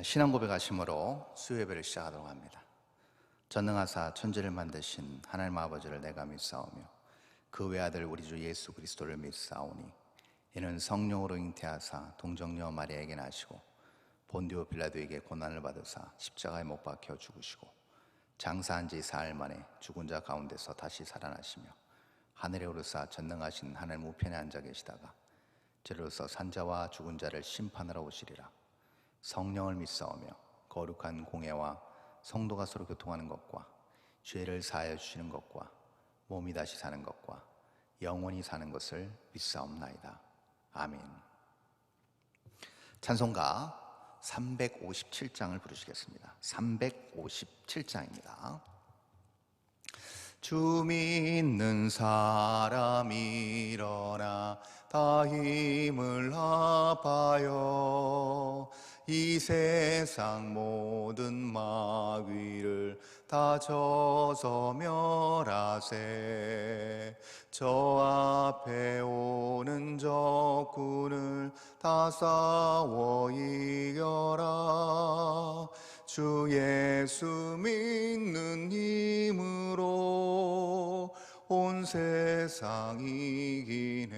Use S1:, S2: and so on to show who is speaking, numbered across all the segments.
S1: 신앙 고백하심으로 수요예배를 시작하도록 합니다. 전능하사 천지를 만드신 하나님 아버지를 내가 믿사오며 그 외아들 우리 주 예수 그리스도를 믿사오니 이는 성령으로 잉태하사 동정녀 마리아에게 나시고 본디오 빌라도에게 고난을 받으사 십자가에 못 박혀 죽으시고 장사한 지 사흘 만에 죽은 자 가운데서 다시 살아나시며 하늘에 오르사 전능하신 하늘 우편에 앉아 계시다가 저로서 산자와 죽은 자를 심판하러 오시리라. 성령을 믿사오며 거룩한 공예와 성도가 서로 교통하는 것과 죄를 사하여 주시는 것과 몸이 다시 사는 것과 영원히 사는 것을 믿사옵나이다. 아멘. 찬송가 357장을 부르시겠습니다. 357장입니다. 주 믿는 사람 일어나 다 힘을 합하여 이 세상 모든 마귀를 다 져서 멸하세. 저 앞에 오는 적군을 다 싸워 이겨라. 주 예수 믿는 힘으로 온 세상 이기네.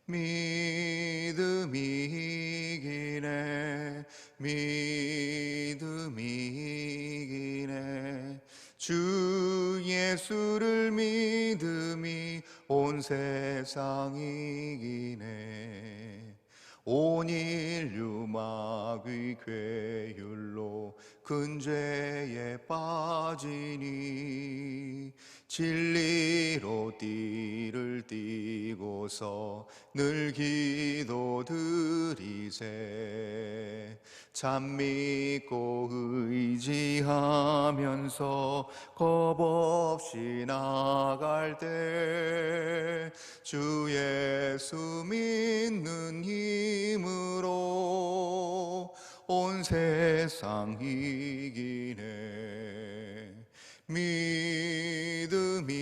S1: 믿음이 이기네. 믿음이 이기네. 주 예수를 믿음이 온 세상 이기네. 온 인류 마귀 괴율로 큰 죄에 빠지니 진리로 띠를 띠고서 늘 기도드리세. 참 믿고 의지하면서 겁없이 나갈 때 주 예수 믿는 힘으로 온 세상 이기네. 믿음이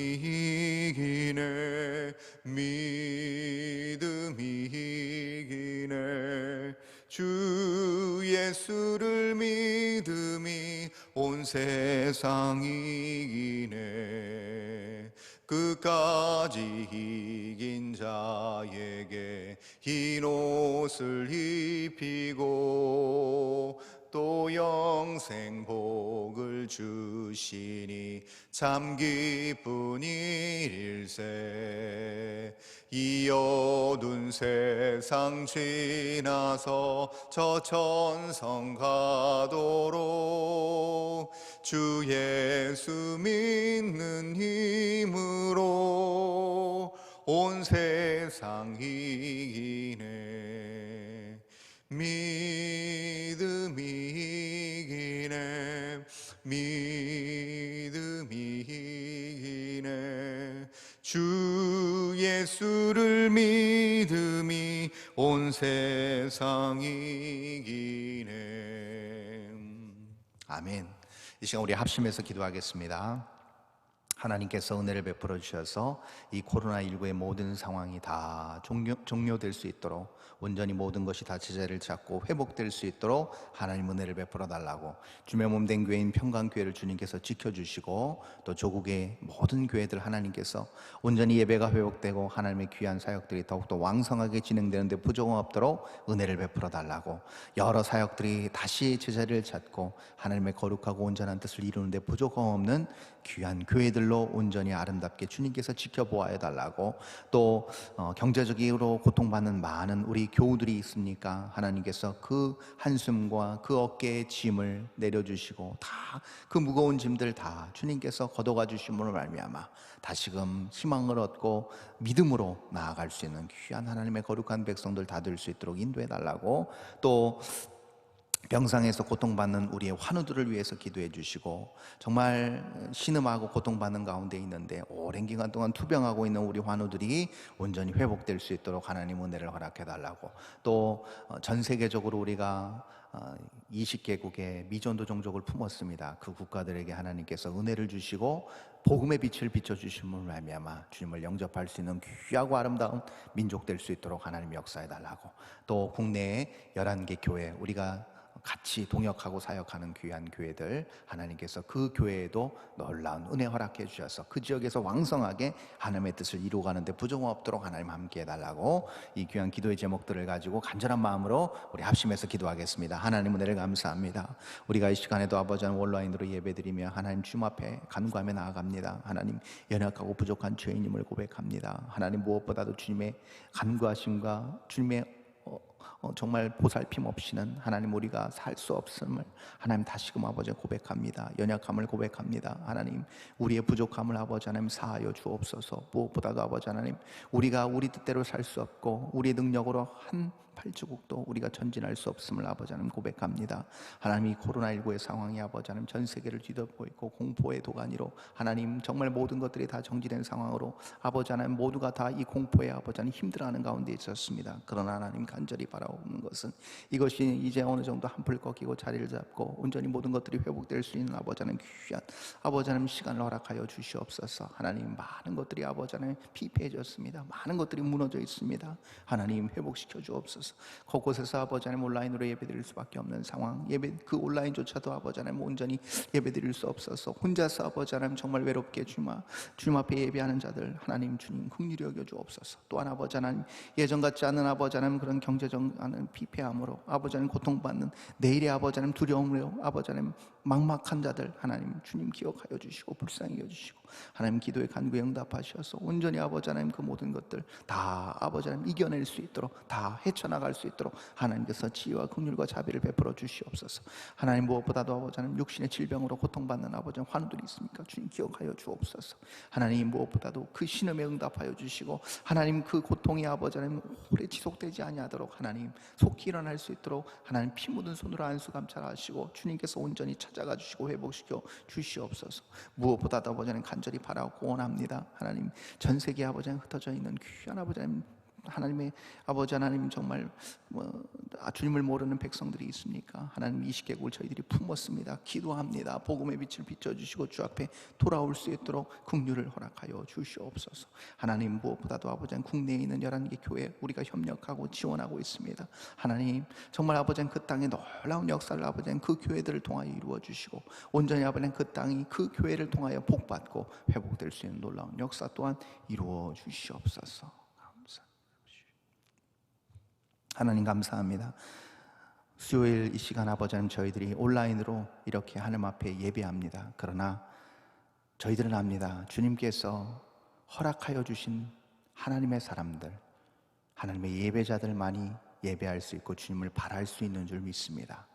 S1: 이기네. 믿음이 이기네. 주 예수를 믿음이 온 세상 이기네. 끝까지 이긴 자에게 흰 옷을 입히고 또 영생 복을 주시니 참 기쁜 일일세. 이 어두운 세상 지나서 저 천성 가도록 주 예수 믿는 힘으로 온 세상 이기네. 믿음이 이기네. 믿음이 이기네. 주 예수를 믿음이 온 세상 이기네. 아멘. 이 시간 우리 합심해서 기도하겠습니다. 하나님께서 은혜를 베풀어 주셔서 이 코로나19의 모든 상황이 다 종료될 수 있도록, 온전히 모든 것이 다 제자리를 잡고 회복될 수 있도록 하나님 은혜를 베풀어 달라고, 주의 몸된 교회인 평강교회를 주님께서 지켜주시고 또 조국의 모든 교회들 하나님께서 온전히 예배가 회복되고 하나님의 귀한 사역들이 더욱더 왕성하게 진행되는데 부족함 없도록 은혜를 베풀어 달라고, 여러 사역들이 다시 제자리를 찾고 하나님의 거룩하고 온전한 뜻을 이루는데 부족함 없는 귀한 교회들로 온전히 아름답게 주님께서 지켜보아야 달라고, 또 경제적으로 고통받는 많은 우리 교우들이 있습니까? 하나님께서 그 한숨과 그 어깨의 짐을 내려주시고 다 그 무거운 짐들 다 주님께서 걷어가 주심으로 말미암아 다시금 희망을 얻고 믿음으로 나아갈 수 있는 귀한 하나님의 거룩한 백성들 다 될 수 있도록 인도해 달라고, 또 병상에서 고통받는 우리의 환우들을 위해서 기도해 주시고, 정말 신음하고 고통받는 가운데 있는데 오랜 기간 동안 투병하고 있는 우리 환우들이 온전히 회복될 수 있도록 하나님 은혜를 허락해 달라고, 또 전 세계적으로 우리가 20개국의 미전도 종족을 품었습니다. 그 국가들에게 하나님께서 은혜를 주시고 복음의 빛을 비춰주심을 말미암아 주님을 영접할 수 있는 귀하고 아름다운 민족 될 수 있도록 하나님 역사해 달라고, 또 국내에 11개 교회, 우리가 같이 동역하고 사역하는 귀한 교회들, 하나님께서 그 교회에도 놀라운 은혜 허락해 주셔서 그 지역에서 왕성하게 하나님의 뜻을 이루어가는 데 부족함 없도록 하나님 함께 해달라고, 이 귀한 기도의 제목들을 가지고 간절한 마음으로 우리 합심해서 기도하겠습니다. 하나님 은혜를 감사합니다. 우리가 이 시간에도 아버지 하나님 온라인으로 예배드리며 하나님 주님 앞에 간구하며 나아갑니다. 하나님 연약하고 부족한 죄인임을 고백합니다. 하나님 무엇보다도 주님의 간구하심과 주님의 정말 보살핌 없이는 하나님 우리가 살 수 없음을 하나님 다시금 아버지 고백합니다. 연약함을 고백합니다. 하나님 우리의 부족함을 아버지 하나님 사하여 주옵소서. 무엇보다도 아버지 하나님 우리가 우리 뜻대로 살 수 없고 우리의 능력으로 한 팔자국도 우리가 전진할 수 없음을 아버지 하나님 고백합니다. 하나님 이 코로나19의 상황이 아버지 하나님 전 세계를 뒤덮고 있고 공포의 도가니로 하나님 정말 모든 것들이 다 정지된 상황으로 아버지 하나님 모두가 다 이 공포에 아버지 하나님 힘들어하는 가운데 있었습니다. 그러나 하나님 간절히 바라오는 것은 이것이 이제 어느 정도 한풀 꺾이고 자리를 잡고 온전히 모든 것들이 회복될 수 있는 아버지 하나님 귀한 아버지 하나님 시간을 허락하여 주시옵소서. 하나님 많은 것들이 아버지 하나님 피폐해졌습니다. 많은 것들이 무너져 있습니다. 하나님 회복시켜 주옵소서. 곳곳에서 아버지 하나님 온라인으로 예배드릴 수밖에 없는 상황, 예배 그 온라인조차도 아버지 하나님 온전히 예배드릴 수 없어서 혼자서 아버지 하나님 정말 외롭게 주님 앞에 예배하는 자들 하나님 주님 긍휼히 여겨 주옵소서. 또한 아버지 하나님 예전 같지 않은 아버지 하나님 그런 경제적 피폐함으로 아버지 하나님 고통받는 내일의 아버지 하나님 두려움으로 아버지 하나님 막막한 자들 하나님 주님 기억하여 주시고 불쌍히 여주시고 하나님 기도에 간구에 응답하셔서 온전히 아버지 하나님 그 모든 것들 다 아버지 하나님 이겨낼 수 있도록 다 헤쳐나갈 수 있도록 하나님께서 지혜와 긍휼과 자비를 베풀어 주시옵소서. 하나님 무엇보다도 아버지 하나님 육신의 질병으로 고통받는 아버지 하나님 환우들이 있습니까? 주님 기억하여 주옵소서. 하나님 무엇보다도 그 신음에 응답하여 주시고 하나님 그 고통이 아버지 하나님 오래 지속되지 아니하도록 하나님 속히 일어날 수 있도록 하나님 피 묻은 손으로 안수 감찰하시고 주님께서 온전히 찾아가 주시고 회복시켜 주시옵소서. 무엇보다도 아버지 하나님 간절히 바라고 원합니다. 하나님 전 세계 아버지 하나님 흩어져 있는 귀한 아버지 하나님의 아버지 하나님 정말 주님을 모르는 백성들이 있습니까? 하나님 20개국을 저희들이 품었습니다. 기도합니다. 복음의 빛을 비춰주시고 주 앞에 돌아올 수 있도록 긍휼을 허락하여 주시옵소서. 하나님 무엇보다도 아버지 하나님 국내에 있는 11개 교회 우리가 협력하고 지원하고 있습니다. 하나님 정말 아버지 하나님 그 땅에 놀라운 역사를 아버지 하나님 그 교회들을 통하여 이루어 주시고 온전히 아버지 하나님 그 땅이 그 교회를 통하여 복받고 회복될 수 있는 놀라운 역사 또한 이루어 주시옵소서. 하나님 감사합니다. 수요일 이 시간 아버지 하나님 저희들이 온라인으로 이렇게 하나님 앞에 예배합니다. 그러나 저희들은 압니다. 주님께서 허락하여 주신 하나님의 사람들, 하나님의 예배자들만이 예배할 수 있고 주님을 바랄 수 있는 줄 믿습니다.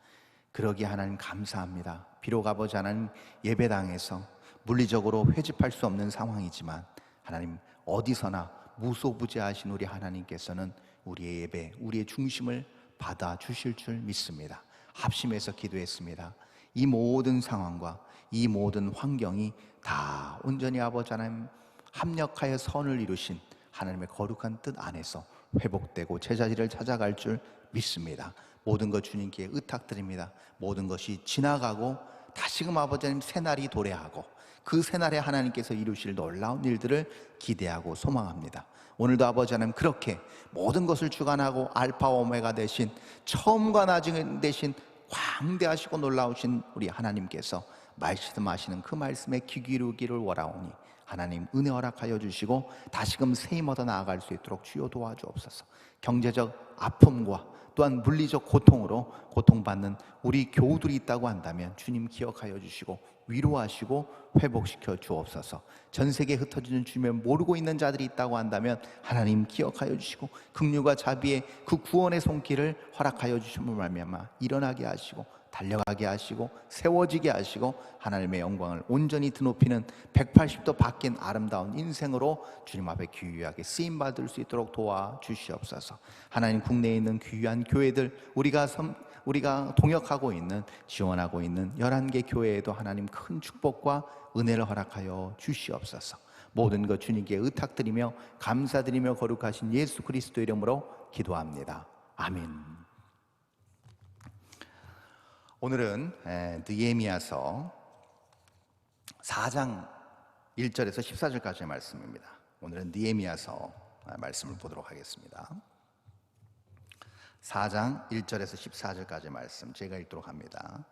S1: 그러기에 하나님 감사합니다. 비록 아버지 하나님 예배당에서 물리적으로 회집할 수 없는 상황이지만 하나님 어디서나 무소부재하신 우리 하나님께서는 우리의 예배, 우리의 중심을 받아주실 줄 믿습니다. 합심해서 기도했습니다. 이 모든 상황과 이 모든 환경이 다 온전히 아버지 하나님 합력하여 선을 이루신 하나님의 거룩한 뜻 안에서 회복되고 제자리를 찾아갈 줄 믿습니다. 모든 것 주님께 의탁드립니다. 모든 것이 지나가고 다시금 아버지 하나님 새날이 도래하고 그 새날에 하나님께서 이루실 놀라운 일들을 기대하고 소망합니다. 오늘도 아버지 하나님 그렇게 모든 것을 주관하고 알파와 오메가 되신 처음과 나중 되신 광대하시고 놀라우신 우리 하나님께서 말씀하시는 그 말씀에 귀 기울이기를 원하오니 하나님 은혜 허락하여 주시고 다시금 새 힘 얻어 나아갈 수 있도록 주여 도와주옵소서. 경제적 아픔과 또한 물리적 고통으로 고통받는 우리 교우들이 있다고 한다면 주님 기억하여 주시고 위로하시고 회복시켜 주옵소서. 전 세계에 흩어지는 주님을 모르고 있는 자들이 있다고 한다면 하나님 기억하여 주시고 긍휼과 자비의 그 구원의 손길을 허락하여 주심을 말미암아 일어나게 하시고 달려가게 하시고 세워지게 하시고 하나님의 영광을 온전히 드높이는 180도 바뀐 아름다운 인생으로 주님 앞에 귀하게 쓰임받을 수 있도록 도와주시옵소서. 하나님 국내에 있는 귀한 교회들 우리가 동역하고 있는 지원하고 있는 11개 교회에도 하나님 큰 축복과 은혜를 허락하여 주시옵소서. 모든 것 주님께 의탁드리며 감사드리며 거룩하신 예수 그리스도 이름으로 기도합니다. 아멘. 오늘은 느헤미야서 4장 1절에서 14절까지의 말씀입니다. 오늘은 느헤미야서 말씀을 보도록 하겠습니다. 4장 1절에서 14절까지 말씀 제가 읽도록 합니다.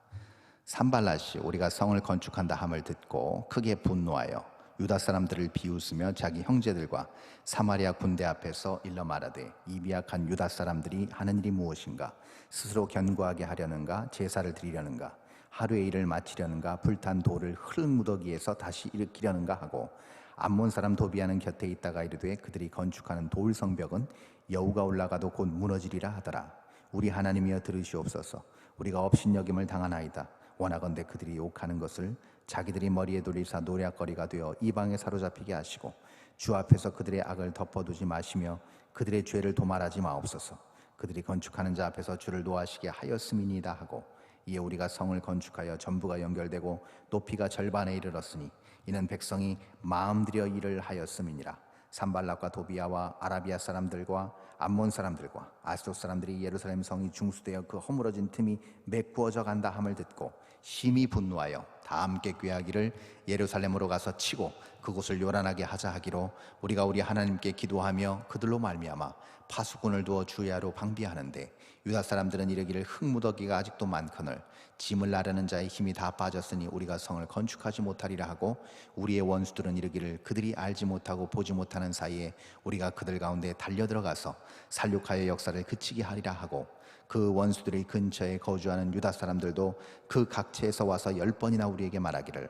S1: 산발랏이 우리가 성을 건축한다 함을 듣고 크게 분노하여 유다 사람들을 비웃으며 자기 형제들과 사마리아 군대 앞에서 일러 말하되 이 미약한 유다 사람들이 하는 일이 무엇인가? 스스로 견고하게 하려는가? 제사를 드리려는가? 하루의 일을 마치려는가? 불탄 돌을 흙무더기에서 다시 일으키려는가 하고 암몬 사람 도비아는 곁에 있다가 이르되 그들이 건축하는 돌 성벽은 여우가 올라가도 곧 무너지리라 하더라. 우리 하나님이여 들으시옵소서. 우리가 업신여김을 당하나이다. 원하건대 그들이 욕하는 것을 자기들이 머리에 돌리사 노략거리가 되어 이방에 사로잡히게 하시고 주 앞에서 그들의 악을 덮어두지 마시며 그들의 죄를 도말하지 마옵소서. 그들이 건축하는 자 앞에서 주를 노하시게 하였음이니이다 하고 이에 우리가 성을 건축하여 전부가 연결되고 높이가 절반에 이르렀으니 이는 백성이 마음 들여 일을 하였음이니라. 산발락과 도비아와 아라비아 사람들과 암몬 사람들과 아스돗 사람들이 예루살렘 성이 중수되어 그 허물어진 틈이 메꾸어져 간다 함을 듣고 심히 분노하여 다 함께 꾀하기를 예루살렘으로 가서 치고 그곳을 요란하게 하자 하기로 우리가 우리 하나님께 기도하며 그들로 말미암아 파수꾼을 두어 주야로 방비하는데 유다 사람들은 이르기를 흙무더기가 아직도 많거늘 짐을 나르는 자의 힘이 다 빠졌으니 우리가 성을 건축하지 못하리라 하고 우리의 원수들은 이르기를 그들이 알지 못하고 보지 못하는 사이에 우리가 그들 가운데 달려들어가서 살육하여 역사를 그치게 하리라 하고 그 원수들의 근처에 거주하는 유다 사람들도 그 각처에서 와서 10번이나 우리에게 말하기를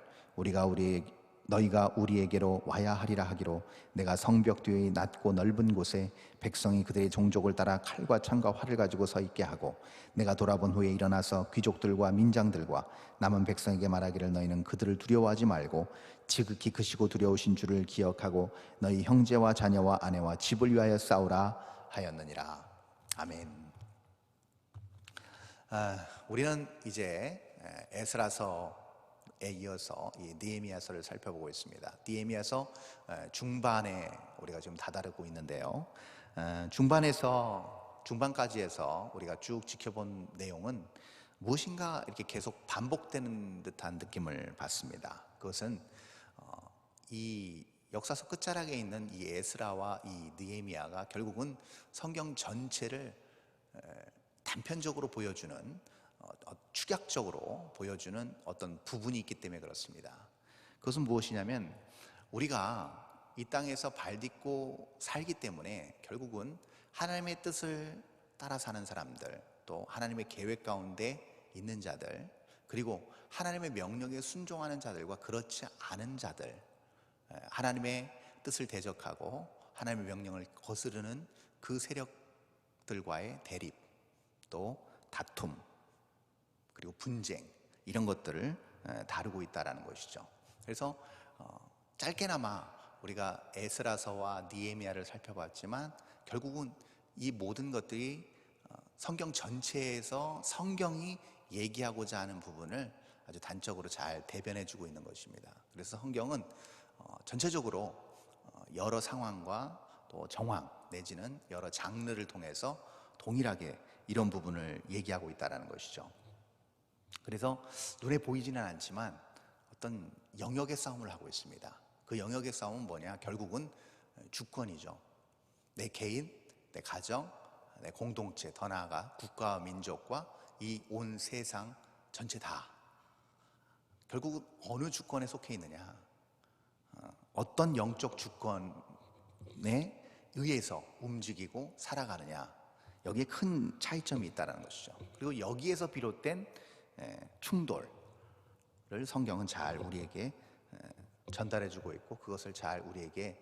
S1: 너희가 우리에게로 와야 하리라 하기로 내가 성벽 뒤의 낮고 넓은 곳에 백성이 그들의 종족을 따라 칼과 창과 활을 가지고 서 있게 하고 내가 돌아본 후에 일어나서 귀족들과 민장들과 남은 백성에게 말하기를 너희는 그들을 두려워하지 말고 지극히 크시고 두려우신 주를 기억하고 너희 형제와 자녀와 아내와 집을 위하여 싸우라 하였느니라. 아멘. 우리는 이제 에스라서에 이어서 이 느헤미야서를 살펴보고 있습니다. 느헤미야서 중반에 우리가 지금 다다르고 있는데요. 중반까지 해서 우리가 쭉 지켜본 내용은 무엇인가 이렇게 계속 반복되는 듯한 느낌을 받습니다. 그것은 이 역사서 끝자락에 있는 이 에스라와 이 느헤미야가 결국은 성경 전체를 단편적으로 보여주는 축약적으로 보여주는 어떤 부분이 있기 때문에 그렇습니다. 그것은 무엇이냐면 우리가 이 땅에서 발딛고 살기 때문에 결국은 하나님의 뜻을 따라 사는 사람들, 또 하나님의 계획 가운데 있는 자들, 그리고 하나님의 명령에 순종하는 자들과 그렇지 않은 자들, 하나님의 뜻을 대적하고 하나님의 명령을 거스르는 그 세력들과의 대립, 또 다툼, 그리고 분쟁, 이런 것들을 다루고 있다는 것이죠. 그래서 짧게나마 우리가 에스라서와 느헤미야를 살펴봤지만 결국은 이 모든 것들이 성경 전체에서 성경이 얘기하고자 하는 부분을 아주 단적으로 잘 대변해주고 있는 것입니다. 그래서 성경은 전체적으로 여러 상황과 또 정황 내지는 여러 장르를 통해서 동일하게 이런 부분을 얘기하고 있다는 것이죠. 그래서 눈에 보이지는 않지만 어떤 영역의 싸움을 하고 있습니다. 그 영역의 싸움은 뭐냐? 결국은 주권이죠. 내 개인, 내 가정, 내 공동체, 더 나아가 국가와 민족과 이 온 세상 전체 다 결국은 어느 주권에 속해 있느냐, 어떤 영적 주권에 의해서 움직이고 살아가느냐, 여기에 큰 차이점이 있다는 것이죠. 그리고 여기에서 비롯된 충돌을 성경은 잘 우리에게 전달해주고 있고 그것을 잘 우리에게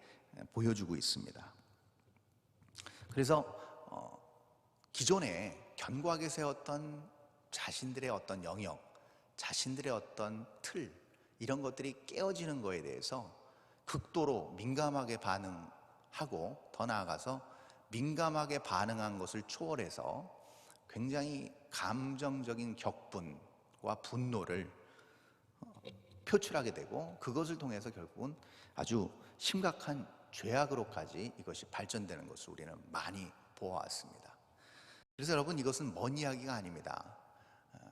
S1: 보여주고 있습니다. 그래서 기존에 견고하게 세웠던 자신들의 어떤 영역, 자신들의 어떤 틀, 이런 것들이 깨어지는 것에 대해서 극도로 민감하게 반응하고 더 나아가서 민감하게 반응한 것을 초월해서 굉장히 감정적인 격분과 분노를 표출하게 되고 그것을 통해서 결국은 아주 심각한 죄악으로까지 이것이 발전되는 것을 우리는 많이 보아왔습니다. 그래서 여러분, 이것은 먼 이야기가 아닙니다.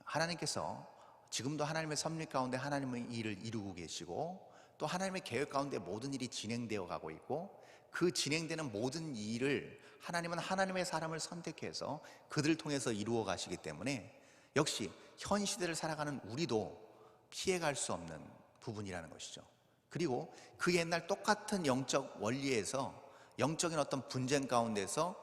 S1: 하나님께서 지금도 하나님의 섭리 가운데 하나님의 일을 이루고 계시고 또 하나님의 계획 가운데 모든 일이 진행되어 가고 있고, 그 진행되는 모든 일을 하나님은 하나님의 사람을 선택해서 그들을 통해서 이루어 가시기 때문에 역시 현 시대를 살아가는 우리도 피해갈 수 없는 부분이라는 것이죠. 그리고 그 옛날 똑같은 영적 원리에서, 영적인 어떤 분쟁 가운데서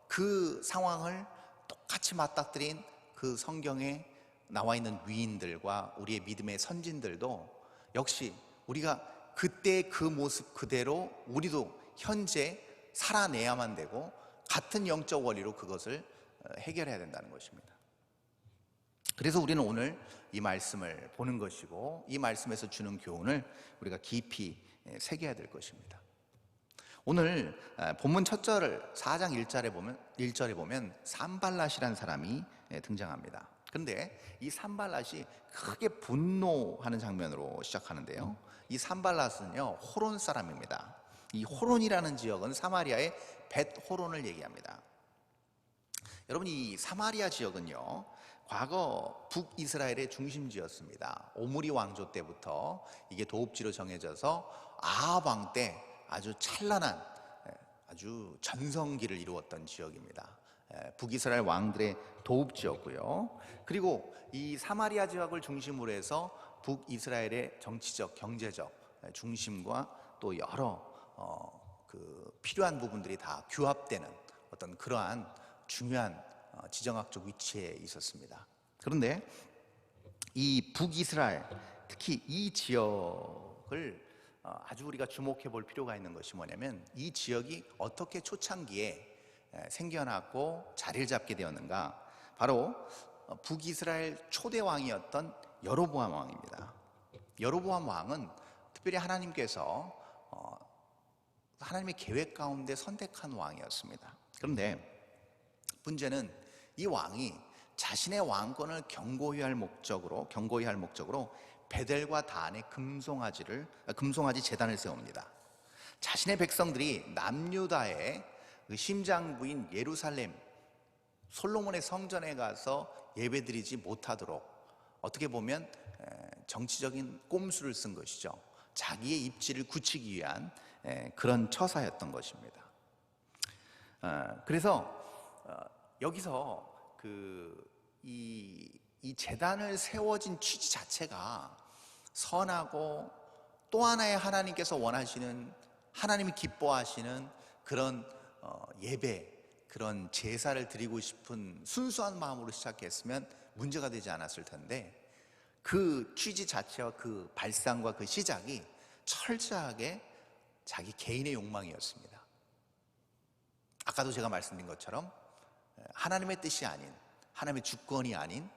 S1: 그 상황을 똑같이 맞닥뜨린 그 성경에 나와 있는 위인들과 우리의 믿음의 선진들도 역시 우리가 그때의 그 모습 그대로 우리도 현재 살아내야만 되고, 같은 영적 원리로 그것을 해결해야 된다는 것입니다. 그래서 우리는 오늘 이 말씀을 보는 것이고, 이 말씀에서 주는 교훈을 우리가 깊이 새겨야 될 것입니다. 오늘 본문 첫 절을 4장 1절에 보면 산발랏이라는 사람이 등장합니다. 그런데 이 산발랏이 크게 분노하는 장면으로 시작하는데요, 이 산발랏은요 호론 사람입니다. 이 호론이라는 지역은 사마리아의 벳호론을 얘기합니다. 여러분, 이 사마리아 지역은요 과거 북이스라엘의 중심지였습니다. 오므리 왕조 때부터 이게 도읍지로 정해져서 아합 왕 때 아주 찬란한, 아주 전성기를 이루었던 지역입니다. 북이스라엘 왕들의 도읍지였고요. 그리고 이 사마리아 지역을 중심으로 해서 북이스라엘의 정치적, 경제적 중심과 또 여러 그 필요한 부분들이 다 규합되는 어떤 그러한 중요한 지정학적 위치에 있었습니다. 그런데 이 북이스라엘, 특히 이 지역을 아주 우리가 주목해 볼 필요가 있는 것이 뭐냐면, 이 지역이 어떻게 초창기에 생겨났고 자리를 잡게 되었는가. 바로 북이스라엘 초대 왕이었던 여로보암 왕입니다. 여로보암 왕은 특별히 하나님께서 하나님의 계획 가운데 선택한 왕이었습니다. 그런데 문제는 이 왕이 자신의 왕권을 경고히 할 목적으로 베델과 단에 금송아지 제단을 세웁니다. 자신의 백성들이 남유다의 그 심장부인 예루살렘 솔로몬의 성전에 가서 예배드리지 못하도록, 어떻게 보면 정치적인 꼼수를 쓴 것이죠. 자기의 입지를 굳히기 위한 그런 처사였던 것입니다. 그래서 여기서 이 제단을 세워진 취지 자체가 선하고, 또 하나의 하나님께서 원하시는, 하나님이 기뻐하시는 그런 예배, 그런 제사를 드리고 싶은 순수한 마음으로 시작했으면 문제가 되지 않았을 텐데, 그 취지 자체와 그 발상과 그 시작이 철저하게 자기 개인의 욕망이었습니다. 아까도 제가 말씀드린 것처럼 하나님의 뜻이 아닌, 하나님의 주권이 아닌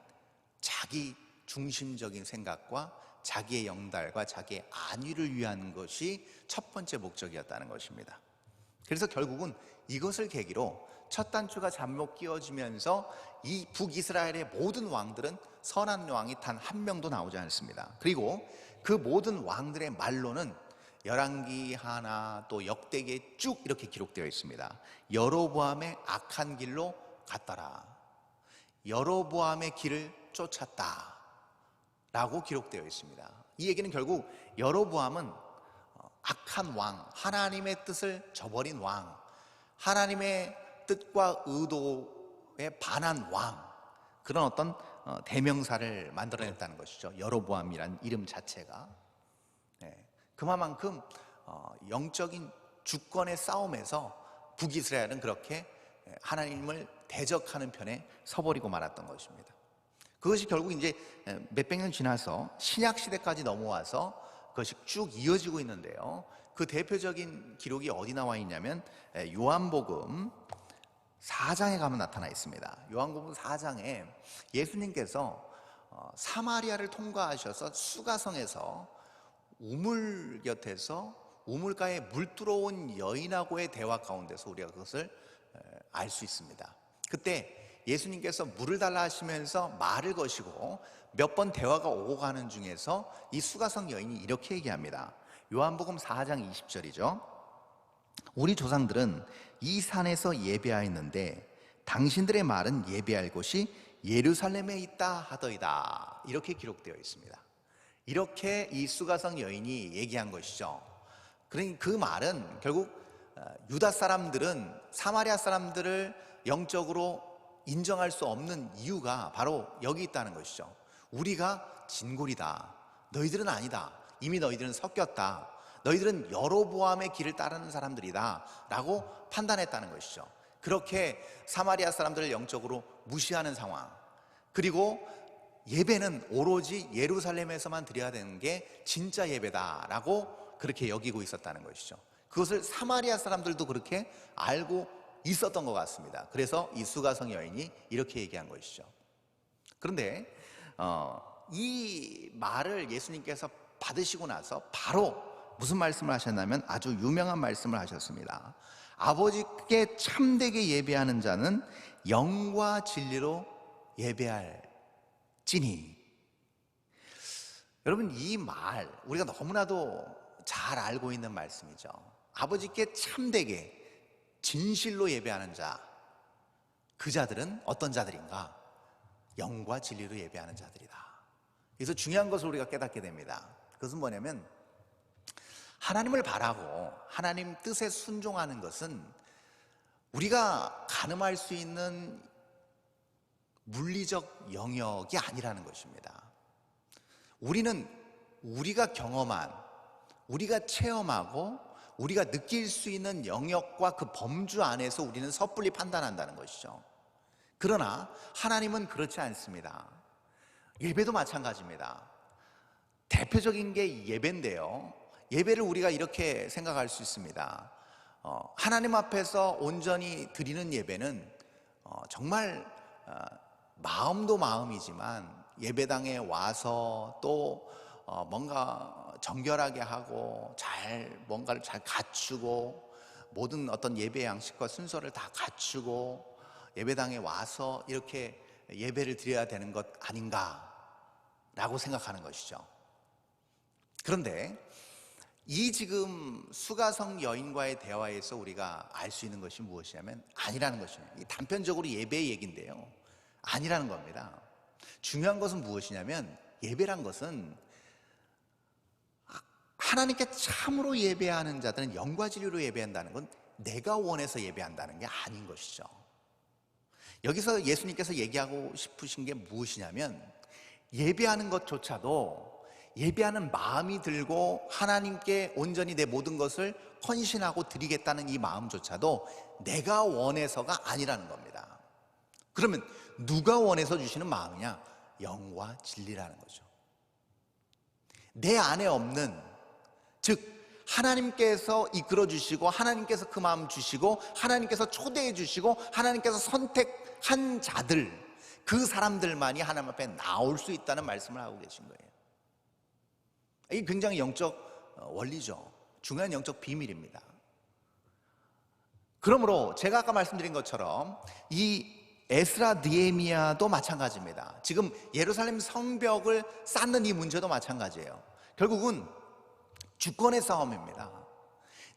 S1: 자기 중심적인 생각과 자기의 영달과 자기의 안위를 위한 것이 첫 번째 목적이었다는 것입니다. 그래서 결국은 이것을 계기로 첫 단추가 잘못 끼워지면서 이 북이스라엘의 모든 왕들은 선한 왕이 단 한 명도 나오지 않습니다. 그리고 그 모든 왕들의 말로는 열왕기 하나 또 역대기에 쭉 이렇게 기록되어 있습니다. 여로보암의 악한 길로 갔더라, 여로보암의 길을 쫓았다 라고 기록되어 있습니다. 이 얘기는 결국 여로보암은 악한 왕, 하나님의 뜻을 저버린 왕, 하나님의 뜻과 의도에 반한 왕, 그런 어떤 대명사를 만들어냈다는 것이죠. 여로보암이란 이름 자체가. 그만큼 영적인 주권의 싸움에서 북이스라엘은 그렇게 하나님을 대적하는 편에 서버리고 말았던 것입니다. 그것이 결국 이제 몇백 년 지나서 신약 시대까지 넘어와서 그것이 쭉 이어지고 있는데요, 그 대표적인 기록이 어디 나와 있냐면 요한복음 4장에 가면 나타나 있습니다. 요한복음 4장에 예수님께서 사마리아를 통과하셔서 수가성에서 우물 곁에서 우물가에 물 들어온 여인하고의 대화 가운데서 우리가 그것을 알 수 있습니다. 그때 예수님께서 물을 달라 하시면서 말을 거시고 몇 번 대화가 오고 가는 중에서 이 수가성 여인이 이렇게 얘기합니다. 요한복음 4장 20절이죠. 우리 조상들은 이 산에서 예배하였는데 당신들의 말은 예배할 곳이 예루살렘에 있다 하더이다, 이렇게 기록되어 있습니다. 이렇게 이 수가성 여인이 얘기한 것이죠. 그러니 그 말은 결국 유다 사람들은 사마리아 사람들을 영적으로 인정할 수 없는 이유가 바로 여기 있다는 것이죠. 우리가 진골이다. 너희들은 아니다. 이미 너희들은 섞였다. 너희들은 여로보암의 길을 따르는 사람들이다 라고 판단했다는 것이죠. 그렇게 사마리아 사람들을 영적으로 무시하는 상황, 그리고 예배는 오로지 예루살렘에서만 드려야 되는 게 진짜 예배다라고 그렇게 여기고 있었다는 것이죠. 그것을 사마리아 사람들도 그렇게 알고 있었던 것 같습니다. 그래서 이 수가성 여인이 이렇게 얘기한 것이죠. 그런데 이 말을 예수님께서 받으시고 나서 바로 무슨 말씀을 하셨냐면 아주 유명한 말씀을 하셨습니다. 아버지께 참되게 예배하는 자는 영과 진리로 예배할지니. 여러분, 이 말 우리가 너무나도 잘 알고 있는 말씀이죠. 아버지께 참되게 진실로 예배하는 자, 그 자들은 어떤 자들인가? 영과 진리로 예배하는 자들이다. 그래서 중요한 것을 우리가 깨닫게 됩니다. 그것은 뭐냐면 하나님을 바라고 하나님 뜻에 순종하는 것은 우리가 가늠할 수 있는 물리적 영역이 아니라는 것입니다. 우리는 우리가 경험한, 우리가 체험하고 우리가 느낄 수 있는 영역과 그 범주 안에서 우리는 섣불리 판단한다는 것이죠. 그러나 하나님은 그렇지 않습니다. 예배도 마찬가지입니다. 대표적인 게 예배인데요, 예배를 우리가 이렇게 생각할 수 있습니다. 하나님 앞에서 온전히 드리는 예배는 정말 마음도 마음이지만 예배당에 와서 또 뭔가 정결하게 하고 뭔가를 잘 갖추고 모든 어떤 예배 양식과 순서를 다 갖추고 예배당에 와서 이렇게 예배를 드려야 되는 것 아닌가라고 생각하는 것이죠. 그런데 이 지금 수가성 여인과의 대화에서 우리가 알 수 있는 것이 무엇이냐면 아니라는 것입니다. 단편적으로 예배의 얘기인데요, 아니라는 겁니다. 중요한 것은 무엇이냐면 예배란 것은 하나님께 참으로 예배하는 자들은 영과 진리로 예배한다는 건 내가 원해서 예배한다는 게 아닌 것이죠. 여기서 예수님께서 얘기하고 싶으신 게 무엇이냐면 예배하는 것조차도 예배하는 마음이 들고 하나님께 온전히 내 모든 것을 헌신하고 드리겠다는 이 마음조차도 내가 원해서가 아니라는 겁니다. 그러면 누가 원해서 주시는 마음이냐? 영과 진리라는 거죠. 내 안에 없는, 즉 하나님께서 이끌어 주시고 하나님께서 그 마음 주시고 하나님께서 초대해 주시고 하나님께서 선택한 자들, 그 사람들만이 하나님 앞에 나올 수 있다는 말씀을 하고 계신 거예요. 이게 굉장히 영적 원리죠. 중요한 영적 비밀입니다. 그러므로 제가 아까 말씀드린 것처럼 이 에스라 느헤미야도 마찬가지입니다. 지금 예루살렘 성벽을 쌓는 이 문제도 마찬가지예요. 결국은 주권의 싸움입니다.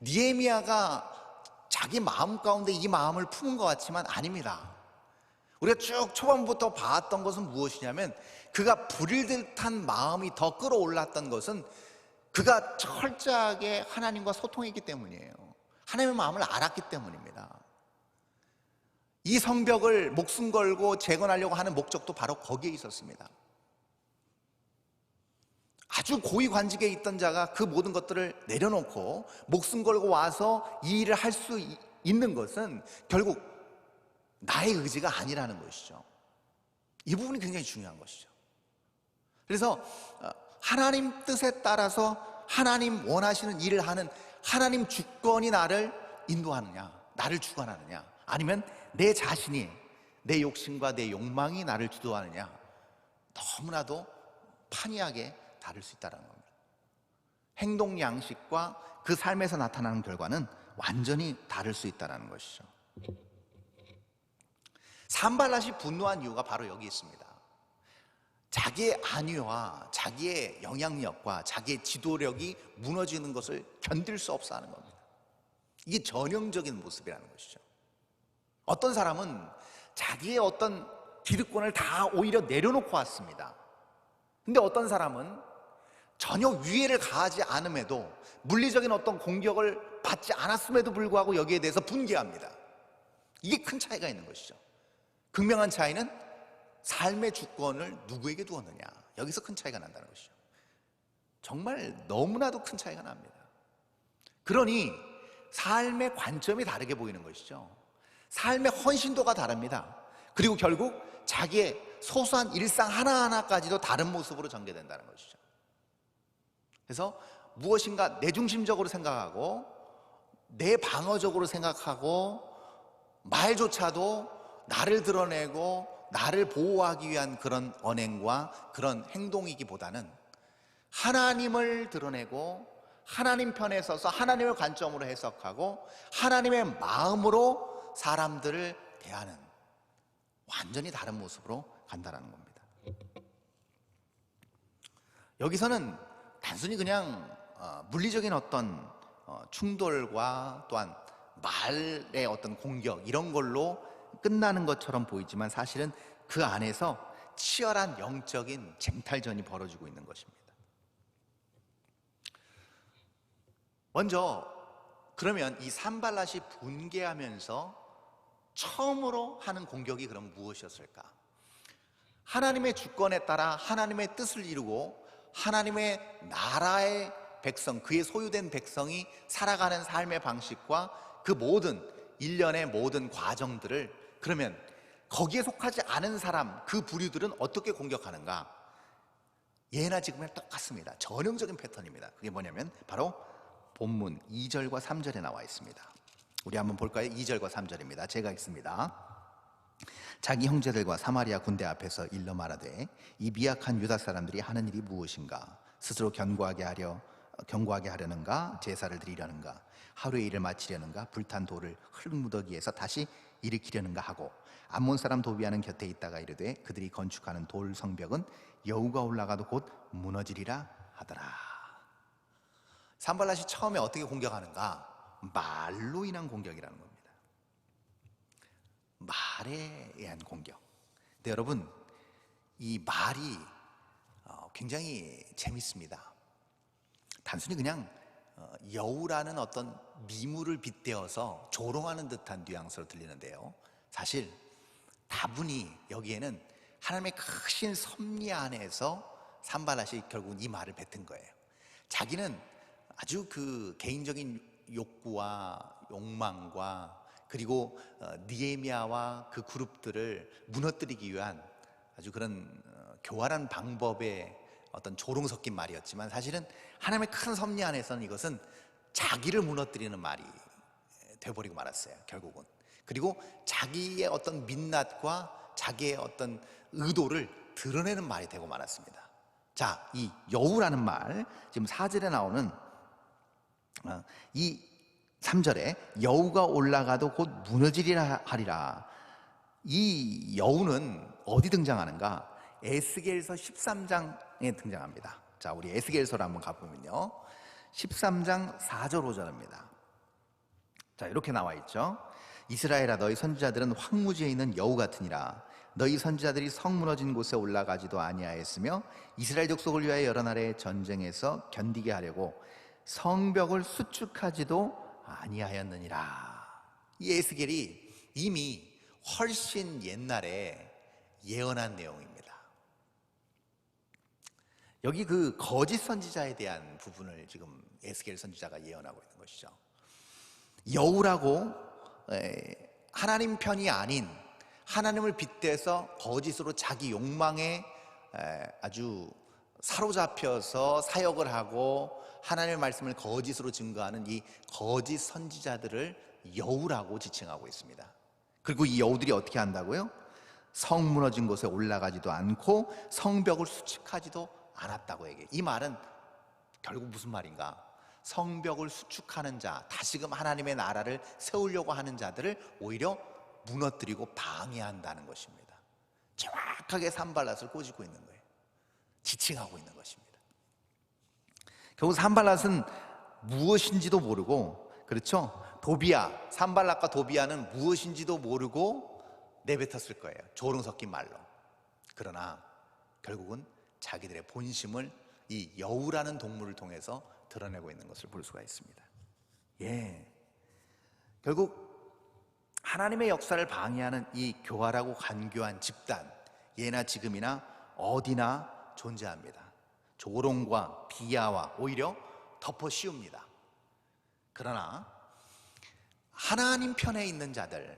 S1: 느헤미야가 자기 마음 가운데 이 마음을 품은 것 같지만 아닙니다. 우리가 쭉 초반부터 봤던 것은 무엇이냐면 그가 불일 듯한 마음이 더 끌어올랐던 것은 그가 철저하게 하나님과 소통했기 때문이에요. 하나님의 마음을 알았기 때문입니다. 이 성벽을 목숨 걸고 재건하려고 하는 목적도 바로 거기에 있었습니다. 아주 고위 관직에 있던 자가 그 모든 것들을 내려놓고 목숨 걸고 와서 이 일을 할 수 있는 것은 결국 나의 의지가 아니라는 것이죠. 이 부분이 굉장히 중요한 것이죠. 그래서 하나님 뜻에 따라서 하나님 원하시는 일을 하는 하나님 주권이 나를 인도하느냐, 나를 주관하느냐, 아니면 내 자신이, 내 욕심과 내 욕망이 나를 주도하느냐, 너무나도 판이하게 다를 수 있다는 겁니다. 행동 양식과 그 삶에서 나타나는 결과는 완전히 다를 수 있다는 것이죠. 산발랏이 분노한 이유가 바로 여기 있습니다. 자기의 안위와 자기의 영향력과 자기의 지도력이 무너지는 것을 견딜 수 없어 하는 겁니다. 이게 전형적인 모습이라는 것이죠. 어떤 사람은 자기의 어떤 기득권을 다 오히려 내려놓고 왔습니다. 근데 어떤 사람은 전혀 위해를 가하지 않음에도, 물리적인 어떤 공격을 받지 않았음에도 불구하고 여기에 대해서 분개합니다. 이게 큰 차이가 있는 것이죠. 극명한 차이는 삶의 주권을 누구에게 두었느냐, 여기서 큰 차이가 난다는 것이죠. 정말 너무나도 큰 차이가 납니다. 그러니 삶의 관점이 다르게 보이는 것이죠. 삶의 헌신도가 다릅니다. 그리고 결국 자기의 소소한 일상 하나하나까지도 다른 모습으로 전개된다는 것이죠. 그래서 무엇인가 내중심적으로 생각하고 내 방어적으로 생각하고 말조차도 나를 드러내고 나를 보호하기 위한 그런 언행과 그런 행동이기보다는 하나님을 드러내고 하나님 편에 서서 하나님을 관점으로 해석하고 하나님의 마음으로 사람들을 대하는 완전히 다른 모습으로 간다는 겁니다. 여기서는 단순히 그냥 물리적인 어떤 충돌과 또한 말의 어떤 공격 이런 걸로 끝나는 것처럼 보이지만 사실은 그 안에서 치열한 영적인 쟁탈전이 벌어지고 있는 것입니다. 먼저 그러면 이 산발랏이 분개하면서 처음으로 하는 공격이 그럼 무엇이었을까? 하나님의 주권에 따라 하나님의 뜻을 이루고 하나님의 나라의 백성, 그의 소유된 백성이 살아가는 삶의 방식과 그 모든 일련의 모든 과정들을, 그러면 거기에 속하지 않은 사람, 그 부류들은 어떻게 공격하는가? 예나 지금이나 똑같습니다. 전형적인 패턴입니다. 그게 뭐냐면 바로 본문 2절과 3절에 나와 있습니다. 우리 한번 볼까요? 2절과 3절입니다. 제가 읽습니다. 자기 형제들과 사마리아 군대 앞에서 일러 말하되 이 미약한 유다 사람들이 하는 일이 무엇인가? 스스로 견고하게 하려는가? 제사를 드리려는가? 하루의 일을 마치려는가? 불탄 돌을 흙무더기에서 다시 일으키려는가 하고, 암몬 사람 도비아는 곁에 있다가 이르되 그들이 건축하는 돌 성벽은 여우가 올라가도 곧 무너지리라 하더라. 산발랏이 처음에 어떻게 공격하는가? 말로 인한 공격이라는 겁니다. 말에 의한 공격. 근데 여러분, 이 말이 굉장히 재밌습니다. 단순히 그냥 여우라는 어떤 미물을 빗대어서 조롱하는 듯한 뉘앙스로 들리는데요, 사실 다분히 여기에는 하나님의 크신 섭리 안에서 산발랏이 결국 이 말을 뱉은 거예요. 자기는 아주 그 개인적인 욕구와 욕망과 그리고 느헤미야와 그 그룹들을 무너뜨리기 위한 아주 그런 교활한 방법의 어떤 조롱 섞인 말이었지만, 사실은 하나님의 큰 섭리 안에서는 이것은 자기를 무너뜨리는 말이 돼버리고 말았어요, 결국은. 그리고 자기의 어떤 민낯과 자기의 어떤 의도를 드러내는 말이 되고 말았습니다. 자, 이 여우라는 말, 지금 4절에 나오는 이 3절에 여우가 올라가도 곧 무너지리라 하리라. 이 여우는 어디 등장하는가? 에스겔서 13장에 등장합니다. 자, 우리 에스겔서를 한번 가보면요, 13장 4절 5절입니다. 자, 이렇게 나와 있죠. 이스라엘아, 너희 선지자들은 황무지에 있는 여우 같으니라. 너희 선지자들이 성 무너진 곳에 올라가지도 아니하였으며 이스라엘 족속을 위하여 여러 날의 전쟁에서 견디게 하려고 성벽을 수축하지도 아니하였느니라. 이 에스겔이 이미 훨씬 옛날에 예언한 내용입니다. 여기 그 거짓 선지자에 대한 부분을 지금 에스겔 선지자가 예언하고 있는 것이죠. 여우라고 하나님 편이 아닌 하나님을 빗대서 거짓으로 자기 욕망에 아주 사로잡혀서 사역을 하고 하나님의 말씀을 거짓으로 증거하는 이 거짓 선지자들을 여우라고 지칭하고 있습니다. 그리고 이 여우들이 어떻게 한다고요? 성 무너진 곳에 올라가지도 않고 성벽을 수축하지도 않았다고 얘기해요. 이 말은 결국 무슨 말인가? 성벽을 수축하는 자, 다시금 하나님의 나라를 세우려고 하는 자들을 오히려 무너뜨리고 방해한다는 것입니다. 정확하게 산발랏을 꼬집고 있는 거예요. 지칭하고 있는 것입니다. 결국 산발랏은 무엇인지도 모르고, 그렇죠? 도비아, 산발랏과 도비아는 무엇인지도 모르고 내뱉었을 거예요, 조롱 섞인 말로. 그러나 결국은 자기들의 본심을 이 여우라는 동물을 통해서 드러내고 있는 것을 볼 수가 있습니다. 결국 하나님의 역사를 방해하는 이 교활하고 간교한 집단, 예나 지금이나 어디나 존재합니다. 조롱과 비하와 오히려 덮어 씌웁니다. 그러나 하나님 편에 있는 자들,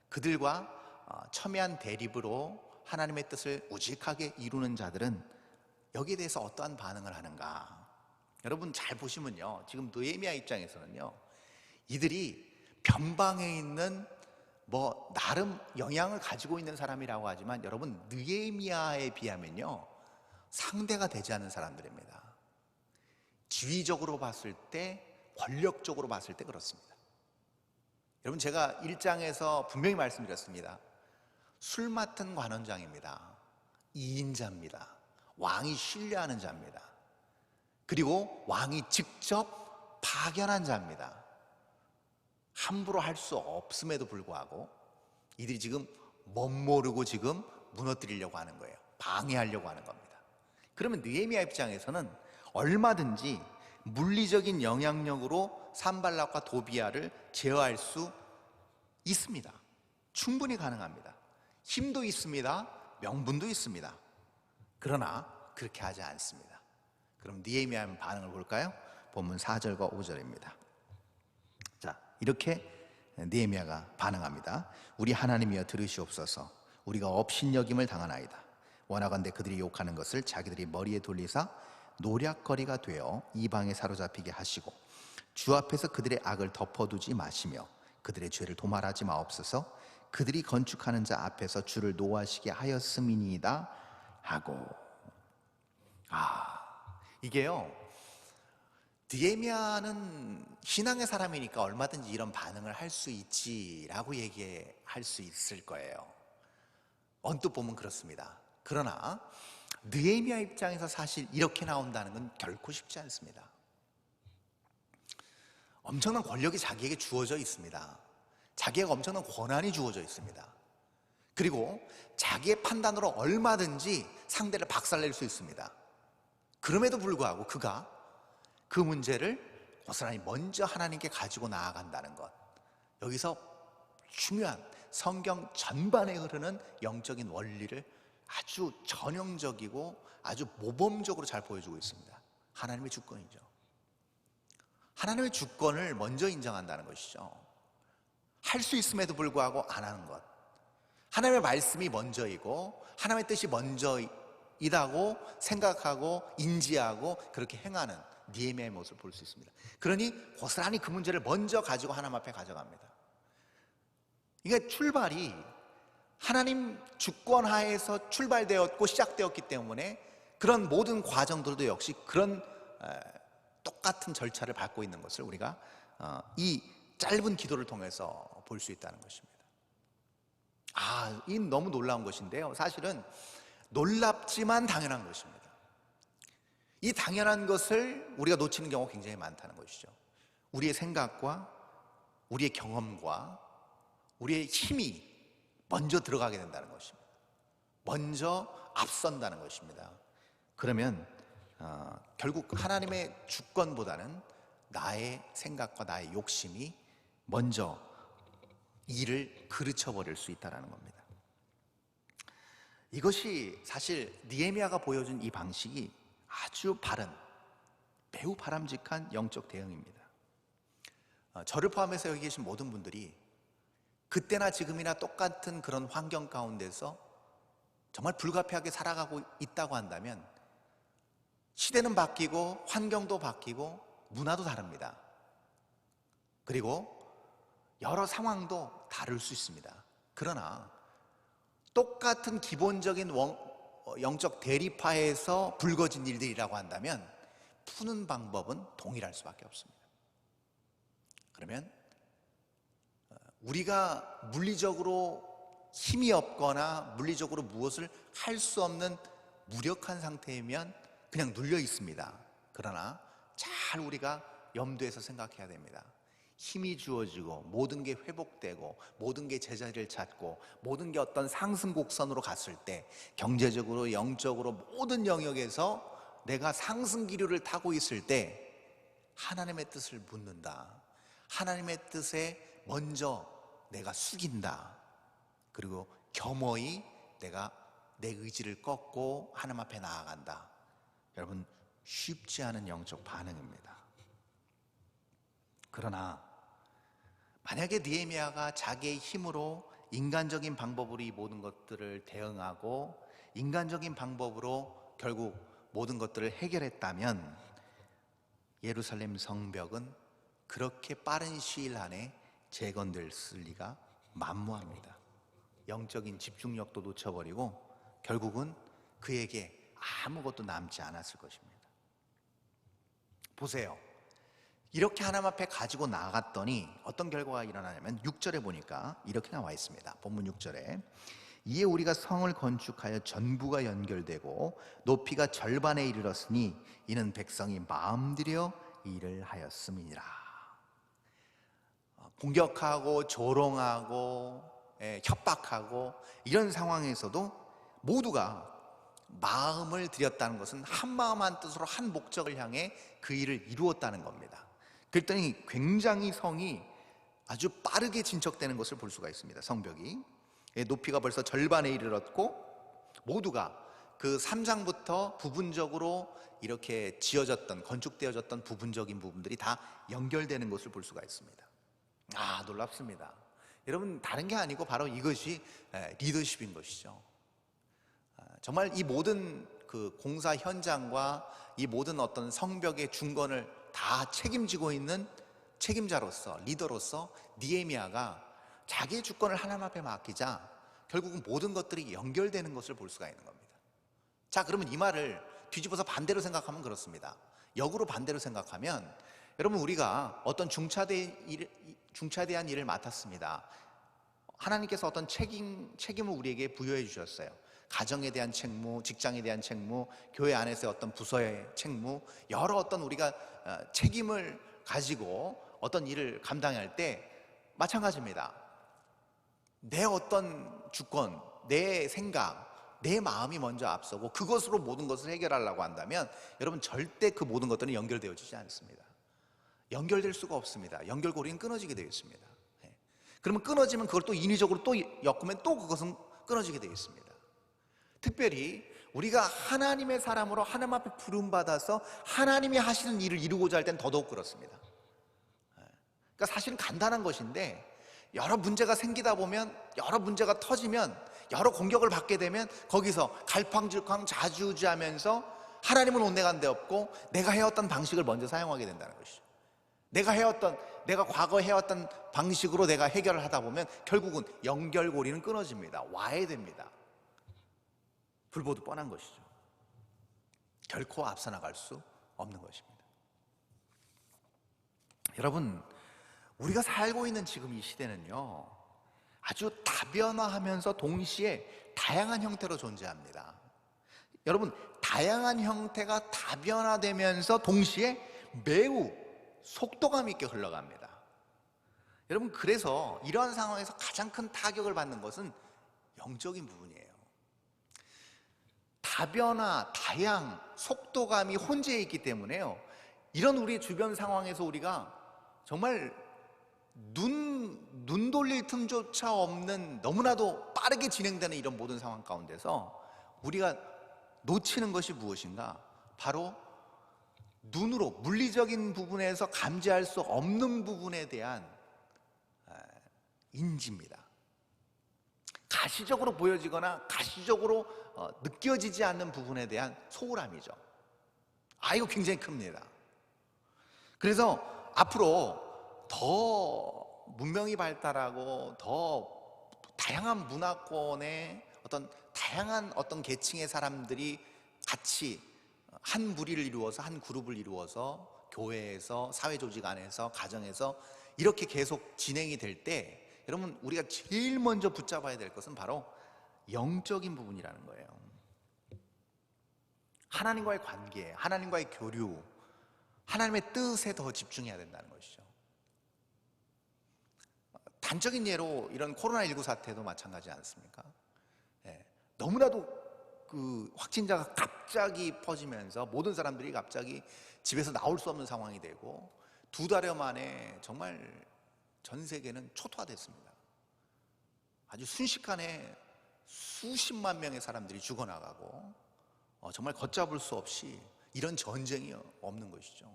S1: 그들과 첨예한 대립으로 하나님의 뜻을 우직하게 이루는 자들은 여기에 대해서 어떠한 반응을 하는가? 여러분 잘 보시면요, 지금 느헤미야 입장에서는요, 이들이 변방에 있는 나름 영향을 가지고 있는 사람이라고 하지만, 여러분 느헤미야에 비하면요 상대가 되지 않는 사람들입니다. 지위적으로 봤을 때, 권력적으로 봤을 때 그렇습니다. 여러분 제가 1장에서 분명히 말씀드렸습니다. 술 맡은 관원장입니다. 2인자입니다. 왕이 신뢰하는 자입니다. 그리고 왕이 직접 파견한 자입니다. 함부로 할 수 없음에도 불구하고 이들이 지금 멋모르고 지금 무너뜨리려고 하는 거예요. 방해하려고 하는 겁니다. 그러면 느헤미야 입장에서는 얼마든지 물리적인 영향력으로 산발락과 도비야를 제어할 수 있습니다. 충분히 가능합니다. 힘도 있습니다. 명분도 있습니다. 그러나 그렇게 하지 않습니다. 그럼 느헤미야의 반응을 볼까요? 본문 4절과 5절입니다. 자, 이렇게 느헤미야가 반응합니다. 우리 하나님이여 들으시옵소서. 우리가 업신여김을 당하나이다. 원하건대 그들이 욕하는 것을 자기들이 머리에 돌리사 노략거리가 되어 이방에 사로잡히게 하시고 주 앞에서 그들의 악을 덮어두지 마시며 그들의 죄를 도말하지 마옵소서. 그들이 건축하는 자 앞에서 주를 노하시게 하였음이니이다 하고. 이게요, 느헤미야는 신앙의 사람이니까 얼마든지 이런 반응을 할 수 있지라고 얘기할 수 있을 거예요. 언뜻 보면 그렇습니다. 그러나 느헤미야 입장에서 사실 이렇게 나온다는 건 결코 쉽지 않습니다. 엄청난 권력이 자기에게 주어져 있습니다. 자기에게 엄청난 권한이 주어져 있습니다. 그리고 자기의 판단으로 얼마든지 상대를 박살낼 수 있습니다. 그럼에도 불구하고 그가 그 문제를 고스란히 먼저 하나님께 가지고 나아간다는 것, 여기서 중요한 성경 전반에 흐르는 영적인 원리를 아주 전형적이고 아주 모범적으로 잘 보여주고 있습니다. 하나님의 주권이죠. 하나님의 주권을 먼저 인정한다는 것이죠. 할 수 있음에도 불구하고 안 하는 것, 하나님의 말씀이 먼저이고 하나님의 뜻이 먼저이다고 생각하고 인지하고 그렇게 행하는 느헤미야의 모습을 볼 수 있습니다. 그러니 고스란히 그 문제를 먼저 가지고 하나님 앞에 가져갑니다. 이게 출발이 하나님 주권 하에서 출발되었고 시작되었기 때문에 그런 모든 과정들도 역시 그런 똑같은 절차를 밟고 있는 것을 우리가 이 짧은 기도를 통해서 볼 수 있다는 것입니다. 이 너무 놀라운 것인데요, 사실은 놀랍지만 당연한 것입니다. 이 당연한 것을 우리가 놓치는 경우가 굉장히 많다는 것이죠. 우리의 생각과 우리의 경험과 우리의 힘이 먼저 들어가게 된다는 것입니다. 먼저 앞선다는 것입니다. 그러면 결국 하나님의 주권보다는 나의 생각과 나의 욕심이 먼저 일을 그르쳐버릴 수 있다는 겁니다. 이것이 사실 느헤미야가 보여준 이 방식이 아주 바른, 매우 바람직한 영적 대응입니다. 저를 포함해서 여기 계신 모든 분들이 그때나 지금이나 똑같은 그런 환경 가운데서 정말 불가피하게 살아가고 있다고 한다면 시대는 바뀌고 환경도 바뀌고 문화도 다릅니다. 그리고 여러 상황도 다를 수 있습니다. 그러나 똑같은 기본적인 영적 대립하에서 불거진 일들이라고 한다면 푸는 방법은 동일할 수밖에 없습니다. 그러면 우리가 물리적으로 힘이 없거나 물리적으로 무엇을 할 수 없는 무력한 상태이면 그냥 눌려 있습니다. 그러나 잘 우리가 염두에서 생각해야 됩니다. 힘이 주어지고 모든 게 회복되고 모든 게 제자리를 찾고 모든 게 어떤 상승 곡선으로 갔을 때 경제적으로 영적으로 모든 영역에서 내가 상승 기류를 타고 있을 때 하나님의 뜻을 묻는다. 하나님의 뜻에 먼저 내가 숙인다. 그리고 겸허히 내가 내 의지를 꺾고 하나님 앞에 나아간다. 여러분, 쉽지 않은 영적 반응입니다. 그러나 만약에 느헤미야가 자기의 힘으로 인간적인 방법으로 이 모든 것들을 대응하고 인간적인 방법으로 결국 모든 것들을 해결했다면 예루살렘 성벽은 그렇게 빠른 시일 안에 재건됐을 리가 만무합니다. 영적인 집중력도 놓쳐버리고 결국은 그에게 아무것도 남지 않았을 것입니다. 보세요. 이렇게 하나님 앞에 가지고 나갔더니 어떤 결과가 일어나냐면 6절에 보니까 이렇게 나와 있습니다. 본문 6절에 이에 우리가 성을 건축하여 전부가 연결되고 높이가 절반에 이르렀으니 이는 백성이 마음들여 일을 하였음이니라. 공격하고 조롱하고 협박하고 이런 상황에서도 모두가 마음을 들였다는 것은 한 마음 한 뜻으로 한 목적을 향해 그 일을 이루었다는 겁니다. 그랬더니 굉장히 성이 아주 빠르게 진척되는 것을 볼 수가 있습니다. 성벽이 높이가 벌써 절반에 이르렀고 모두가 그 3장부터 부분적으로 이렇게 지어졌던 건축되어졌던 부분적인 부분들이 다 연결되는 것을 볼 수가 있습니다. 놀랍습니다. 여러분, 다른 게 아니고 바로 이것이 리더십인 것이죠. 정말 이 모든 그 공사 현장과 이 모든 어떤 성벽의 중건을 다 책임지고 있는 책임자로서, 리더로서 느헤미야가 자기의 주권을 하나님 앞에 맡기자 결국은 모든 것들이 연결되는 것을 볼 수가 있는 겁니다. 자, 그러면 이 말을 뒤집어서 반대로 생각하면 그렇습니다. 역으로 반대로 생각하면 여러분, 우리가 어떤 중차대한 일을 맡았습니다. 하나님께서 어떤 책임을 우리에게 부여해 주셨어요. 가정에 대한 책무, 직장에 대한 책무, 교회 안에서의 어떤 부서의 책무, 여러 어떤 우리가 책임을 가지고 어떤 일을 감당할 때 마찬가지입니다. 내 어떤 주권, 내 생각, 내 마음이 먼저 앞서고 그것으로 모든 것을 해결하려고 한다면 여러분, 절대 그 모든 것들은 연결되어지지 않습니다. 연결될 수가 없습니다. 연결고리는 끊어지게 되어 있습니다. 그러면 끊어지면 그걸 또 인위적으로 또 엮으면 또 그것은 끊어지게 되어 있습니다. 특별히 우리가 하나님의 사람으로 하나님 앞에 부름받아서 하나님이 하시는 일을 이루고자 할 땐 더더욱 그렇습니다. 그러니까 사실은 간단한 것인데 여러 문제가 생기다 보면, 여러 문제가 터지면, 여러 공격을 받게 되면 거기서 갈팡질팡 좌지우지하면서 하나님은 온데간데 없고 내가 해왔던 방식을 먼저 사용하게 된다는 것이죠. 내가 과거 해왔던 방식으로 내가 해결을 하다 보면 결국은 연결고리는 끊어집니다. 와해됩니다. 불보듯 뻔한 것이죠. 결코 앞서 나갈 수 없는 것입니다. 여러분, 우리가 살고 있는 지금 이 시대는요, 아주 다변화하면서 동시에 다양한 형태로 존재합니다. 여러분, 다양한 형태가 다변화되면서 동시에 매우 속도감 있게 흘러갑니다. 여러분, 그래서 이러한 상황에서 가장 큰 타격을 받는 것은 영적인 부분이에요. 다변화, 다양, 속도감이 혼재해 있기 때문에요, 이런 우리 주변 상황에서 우리가 정말 눈 돌릴 틈조차 없는, 너무나도 빠르게 진행되는 이런 모든 상황 가운데서 우리가 놓치는 것이 무엇인가? 바로 눈으로, 물리적인 부분에서 감지할 수 없는 부분에 대한 인지입니다. 가시적으로 보여지거나 가시적으로 느껴지지 않는 부분에 대한 소홀함이죠. 이거 굉장히 큽니다. 그래서 앞으로 더 문명이 발달하고 더 다양한 문화권의 다양한 계층의 사람들이 같이 한 무리를 이루어서, 한 그룹을 이루어서 교회에서, 사회조직 안에서, 가정에서 이렇게 계속 진행이 될 때 여러분, 우리가 제일 먼저 붙잡아야 될 것은 바로 영적인 부분이라는 거예요. 하나님과의 관계, 하나님과의 교류, 하나님의 뜻에 더 집중해야 된다는 것이죠. 단적인 예로 이런 코로나19 사태도 마찬가지 않습니까? 너무나도 그 확진자가 갑자기 퍼지면서 모든 사람들이 갑자기 집에서 나올 수 없는 상황이 되고 2달여 만에 정말 전 세계는 초토화됐습니다. 아주 순식간에 수십만 명의 사람들이 죽어나가고 정말 걷잡을 수 없이 이런 전쟁이 없는 것이죠.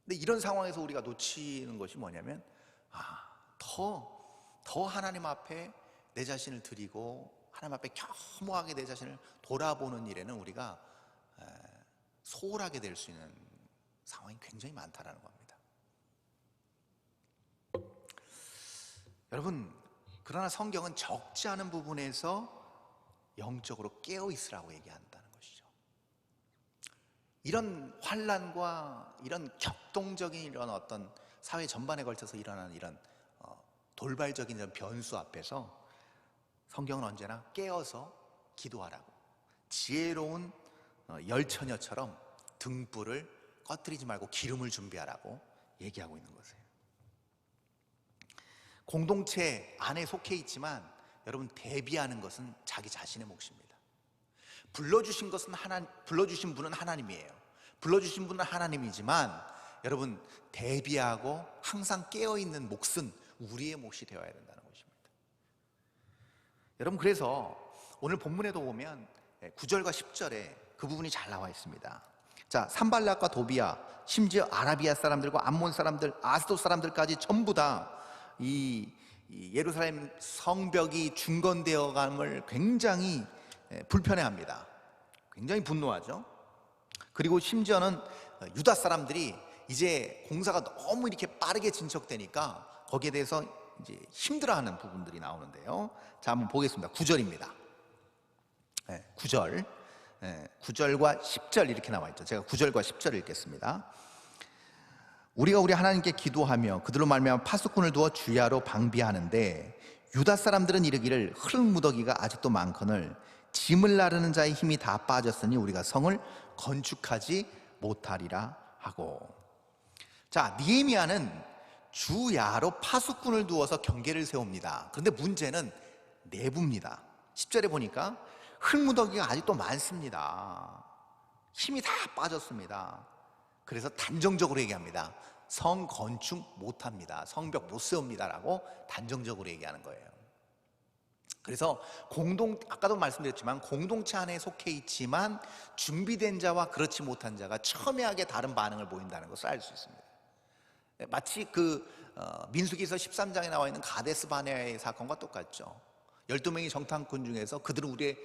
S1: 근데 이런 상황에서 우리가 놓치는 것이 뭐냐면 더 하나님 앞에 내 자신을 드리고 하나님 앞에 겸허하게 내 자신을 돌아보는 일에는 우리가 소홀하게 될 수 있는 상황이 굉장히 많다라는 겁니다. 여러분, 그러나 성경은 적지 않은 부분에서 영적으로 깨어 있으라고 얘기한다는 것이죠. 이런 환난과 이런 격동적인 이런 어떤 사회 전반에 걸쳐서 일어나는 이런 돌발적인 이런 변수 앞에서 성경은 언제나 깨어서 기도하라고, 지혜로운 열처녀처럼 등불을 꺼뜨리지 말고 기름을 준비하라고 얘기하고 있는 것이에요. 공동체 안에 속해 있지만 여러분, 대비하는 것은 자기 자신의 몫입니다. 불러주신 분은 하나님이에요. 불러주신 분은 하나님이지만 여러분, 대비하고 항상 깨어있는 몫은 우리의 몫이 되어야 된다는 것입니다. 여러분, 그래서 오늘 본문에도 보면 9절과 10절에 그 부분이 잘 나와 있습니다. 자, 산발락과 도비야, 심지어 아라비아 사람들과 암몬 사람들, 아스돗 사람들까지 전부 다 이 예루살렘 성벽이 중건되어 감을 굉장히 불편해합니다. 굉장히 분노하죠. 그리고 심지어는 유다 사람들이 이제 공사가 너무 이렇게 빠르게 진척되니까 거기에 대해서 이제 힘들어하는 부분들이 나오는데요. 자, 한번 보겠습니다. 9절입니다. 9절, 9절과 10절 이렇게 나와 있죠. 제가 9절과 10절을 읽겠습니다. 우리가 우리 하나님께 기도하며 그들로 말미암아 파수꾼을 두어 주야로 방비하는데 유다 사람들은 이르기를 흙무더기가 아직도 많거늘 짐을 나르는 자의 힘이 다 빠졌으니 우리가 성을 건축하지 못하리라 하고. 자, 느헤미야는 주야로 파수꾼을 두어서 경계를 세웁니다. 그런데 문제는 내부입니다. 10절에 보니까 흙무더기가 아직도 많습니다. 힘이 다 빠졌습니다. 그래서 단정적으로 얘기합니다. 성 건축 못합니다. 성벽 못 세웁니다라고 단정적으로 얘기하는 거예요. 그래서 아까도 말씀드렸지만 공동체 안에 속해 있지만 준비된 자와 그렇지 못한 자가 첨예하게 다른 반응을 보인다는 것을 알 수 있습니다. 마치 민수기서 13장에 나와 있는 가데스 바네아의 사건과 똑같죠. 12명의 정탐꾼 중에서 그들에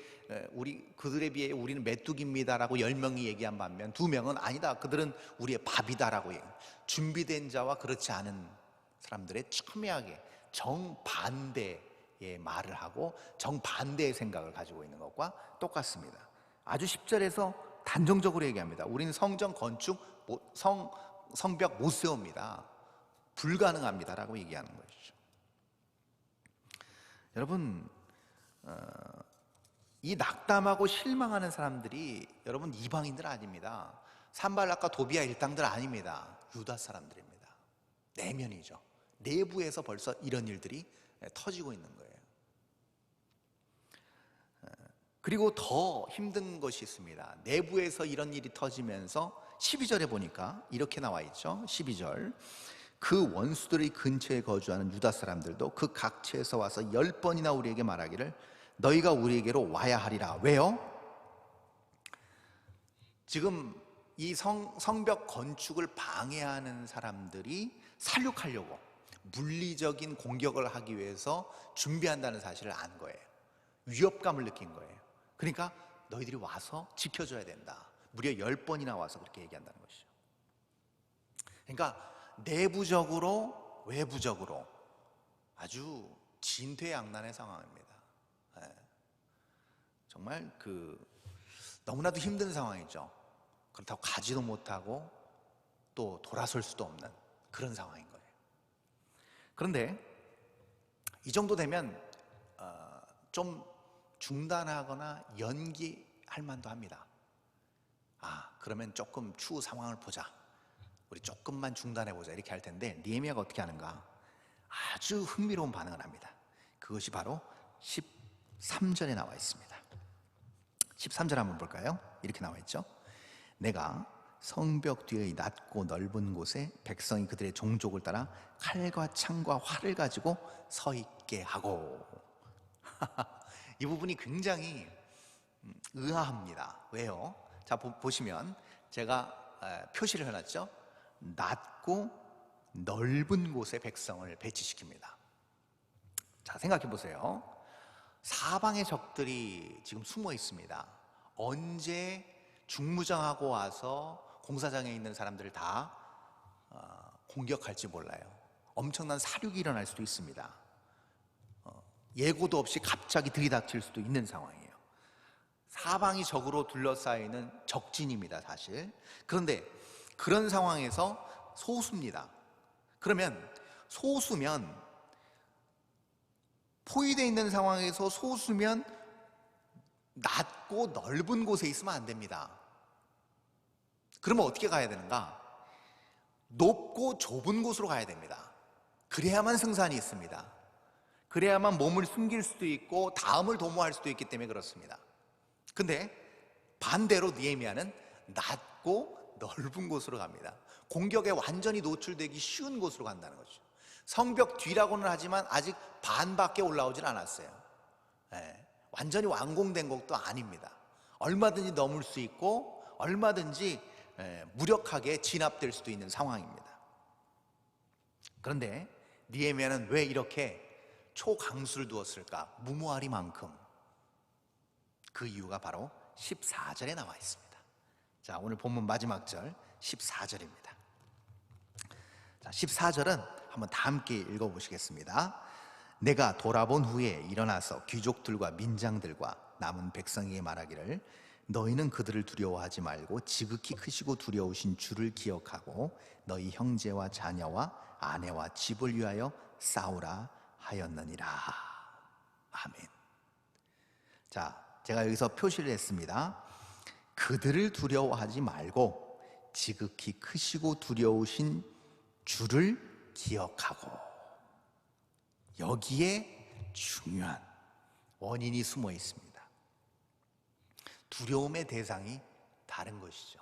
S1: 비해 우리는 메뚜기입니다라고 10명이 얘기한 반면 2명은 아니다, 그들은 우리의 밥이다라고 얘기해요. 준비된 자와 그렇지 않은 사람들의 첨예하게 정반대의 말을 하고 정반대의 생각을 가지고 있는 것과 똑같습니다. 아주 10절에서 단정적으로 얘기합니다. 우리는 성전 건축, 성벽 못 세웁니다. 불가능합니다라고 얘기하는 것이죠. 여러분, 이 낙담하고 실망하는 사람들이 여러분 이방인들 아닙니다. 산발락과 도비야 일당들 아닙니다. 유다 사람들입니다. 내면이죠. 내부에서 벌써 이런 일들이 터지고 있는 거예요. 그리고 더 힘든 것이 있습니다. 내부에서 이런 일이 터지면서 12절에 보니까 이렇게 나와 있죠. 12절, 그 원수들의 근처에 거주하는 유다 사람들도 그 각처에서 와서 10번이나 우리에게 말하기를 너희가 우리에게로 와야 하리라. 왜요? 지금 이 성벽 건축을 방해하는 사람들이 살육하려고 물리적인 공격을 하기 위해서 준비한다는 사실을 안 거예요. 위협감을 느낀 거예요. 그러니까 너희들이 와서 지켜줘야 된다. 무려 10번이나 와서 그렇게 얘기한다는 것이죠. 그러니까 내부적으로 외부적으로 아주 진퇴양난의 상황입니다. 정말 너무나도 힘든 상황이죠. 그렇다고 가지도 못하고 또 돌아설 수도 없는 그런 상황인 거예요. 그런데 이 정도 되면 좀 중단하거나 연기할 만도 합니다. 그러면 조금 추후 상황을 보자, 우리 조금만 중단해보자 이렇게 할 텐데 느헤미야가 어떻게 하는가? 아주 흥미로운 반응을 합니다. 그것이 바로 13절에 나와 있습니다. 13절 한번 볼까요? 이렇게 나와 있죠. 내가 성벽 뒤의 낮고 넓은 곳에 백성이 그들의 종족을 따라 칼과 창과 활을 가지고 서 있게 하고. 이 부분이 굉장히 의아합니다. 왜요? 자, 보시면 제가 표시를 해놨죠. 낮고 넓은 곳에 백성을 배치시킵니다. 자, 생각해 보세요. 사방의 적들이 지금 숨어 있습니다. 언제 중무장하고 와서 공사장에 있는 사람들을 다 공격할지 몰라요. 엄청난 사륙이 일어날 수도 있습니다. 예고도 없이 갑자기 들이닥칠 수도 있는 상황이에요. 사방이 적으로 둘러싸이는 적진입니다, 사실. 그런데 그런 상황에서 소수입니다. 그러면 소수면, 포위되어 있는 상황에서 소수면 낮고 넓은 곳에 있으면 안 됩니다. 그러면 어떻게 가야 되는가? 높고 좁은 곳으로 가야 됩니다. 그래야만 승산이 있습니다. 그래야만 몸을 숨길 수도 있고 다음을 도모할 수도 있기 때문에 그렇습니다. 근데 반대로 느헤미야는 낮고 넓은 곳으로 갑니다. 공격에 완전히 노출되기 쉬운 곳으로 간다는 거죠. 성벽 뒤라고는 하지만 아직 반밖에 올라오질 않았어요. 완전히 완공된 것도 아닙니다. 얼마든지 넘을 수 있고 얼마든지 무력하게 진압될 수도 있는 상황입니다. 그런데 느헤미야는 왜 이렇게 초강수를 두었을까? 무모하리만큼. 그 이유가 바로 14절에 나와 있습니다. 자, 오늘 본문 마지막 절 14절입니다. 자, 14절은 한번 다 함께 읽어보시겠습니다. 내가 돌아본 후에 일어나서 귀족들과 민장들과 남은 백성에게 말하기를 너희는 그들을 두려워하지 말고 지극히 크시고 두려우신 주를 기억하고 너희 형제와 자녀와 아내와 집을 위하여 싸우라 하였느니라. 아멘. 자, 제가 여기서 표시를 했습니다. 그들을 두려워하지 말고 지극히 크시고 두려우신 주를 기억하고. 여기에 중요한 원인이 숨어 있습니다. 두려움의 대상이 다른 것이죠.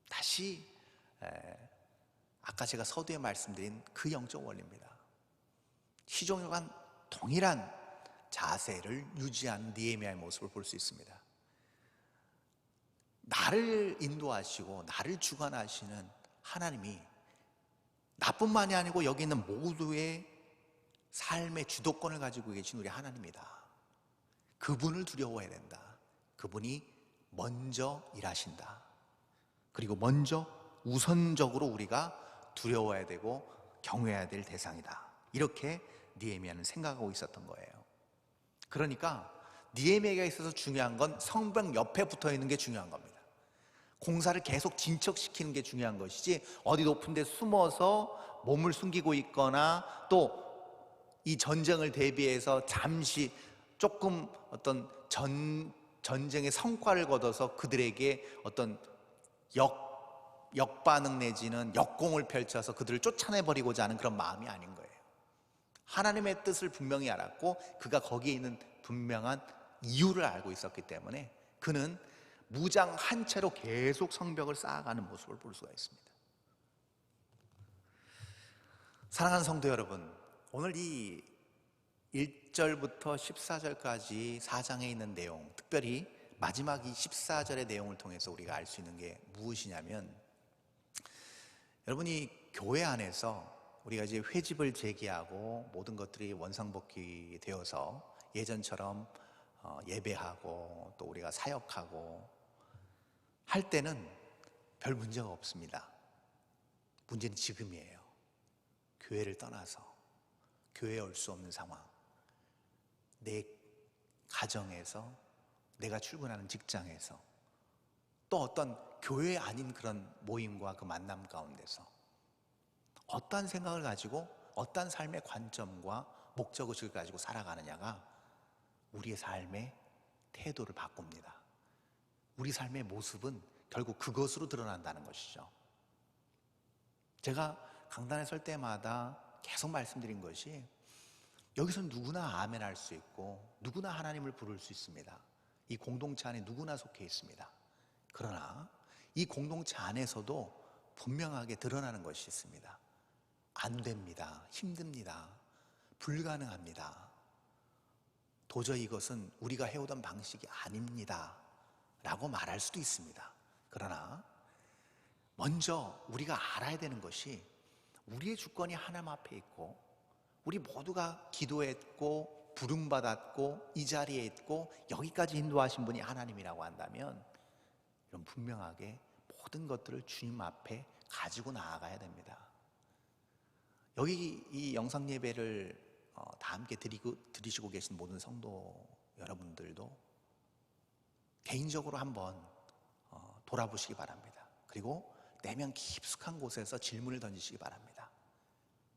S1: 다시 아까 제가 서두에 말씀드린 그 영적 원리입니다. 시종일관 동일한 자세를 유지하는 느헤미야의 모습을 볼 수 있습니다. 나를 인도하시고 나를 주관하시는 하나님이 나뿐만이 아니고 여기 있는 모두의 삶의 주도권을 가지고 계신 우리 하나님이다. 그분을 두려워해야 된다. 그분이 먼저 일하신다. 그리고 먼저 우선적으로 우리가 두려워해야 되고 경외해야 될 대상이다. 이렇게 느헤미야는 생각하고 있었던 거예요. 그러니까 느헤미야에게 있어서 중요한 건 성벽 옆에 붙어 있는 게 중요한 겁니다. 공사를 계속 진척시키는 게 중요한 것이지 어디 높은 데 숨어서 몸을 숨기고 있거나 또 이 전쟁을 대비해서 잠시 조금 어떤 전쟁의 성과를 거둬서 그들에게 어떤 역반응 내지는 역공을 펼쳐서 그들을 쫓아내버리고자 하는 그런 마음이 아닌 거예요. 하나님의 뜻을 분명히 알았고 그가 거기에 있는 분명한 이유를 알고 있었기 때문에 그는 무장 한 채로 계속 성벽을 쌓아가는 모습을 볼 수가 있습니다. 사랑하는 성도 여러분, 오늘 이 1절부터 14절까지 4장에 있는 내용, 특별히 마지막 이 14절의 내용을 통해서 우리가 알 수 있는 게 무엇이냐면, 여러분이 교회 안에서 우리가 이제 회집을 재개하고 모든 것들이 원상복귀 되어서 예전처럼 예배하고 또 우리가 사역하고 할 때는 별 문제가 없습니다. 문제는 지금이에요. 교회를 떠나서 교회에 올 수 없는 상황, 내 가정에서, 내가 출근하는 직장에서, 또 어떤 교회 아닌 그런 모임과 그 만남 가운데서 어떤 생각을 가지고 어떤 삶의 관점과 목적의식을 가지고 살아가느냐가 우리의 삶의 태도를 바꿉니다. 우리 삶의 모습은 결국 그것으로 드러난다는 것이죠. 제가 강단에 설 때마다 계속 말씀드린 것이, 여기서 누구나 아멘 할 수 있고 누구나 하나님을 부를 수 있습니다. 이 공동체 안에 누구나 속해 있습니다. 그러나 이 공동체 안에서도 분명하게 드러나는 것이 있습니다. 안 됩니다. 힘듭니다. 불가능합니다. 도저히 이것은 우리가 해오던 방식이 아닙니다 라고 말할 수도 있습니다. 그러나 먼저 우리가 알아야 되는 것이 우리의 주권이 하나님 앞에 있고 우리 모두가 기도했고 부름받았고 이 자리에 있고 여기까지 인도하신 분이 하나님이라고 한다면 이런 분명하게 모든 것들을 주님 앞에 가지고 나아가야 됩니다. 여기 이 영상 예배를 다 함께 드리시고 계신 모든 성도 여러분들도 개인적으로 한번 돌아보시기 바랍니다. 그리고 내면 깊숙한 곳에서 질문을 던지시기 바랍니다.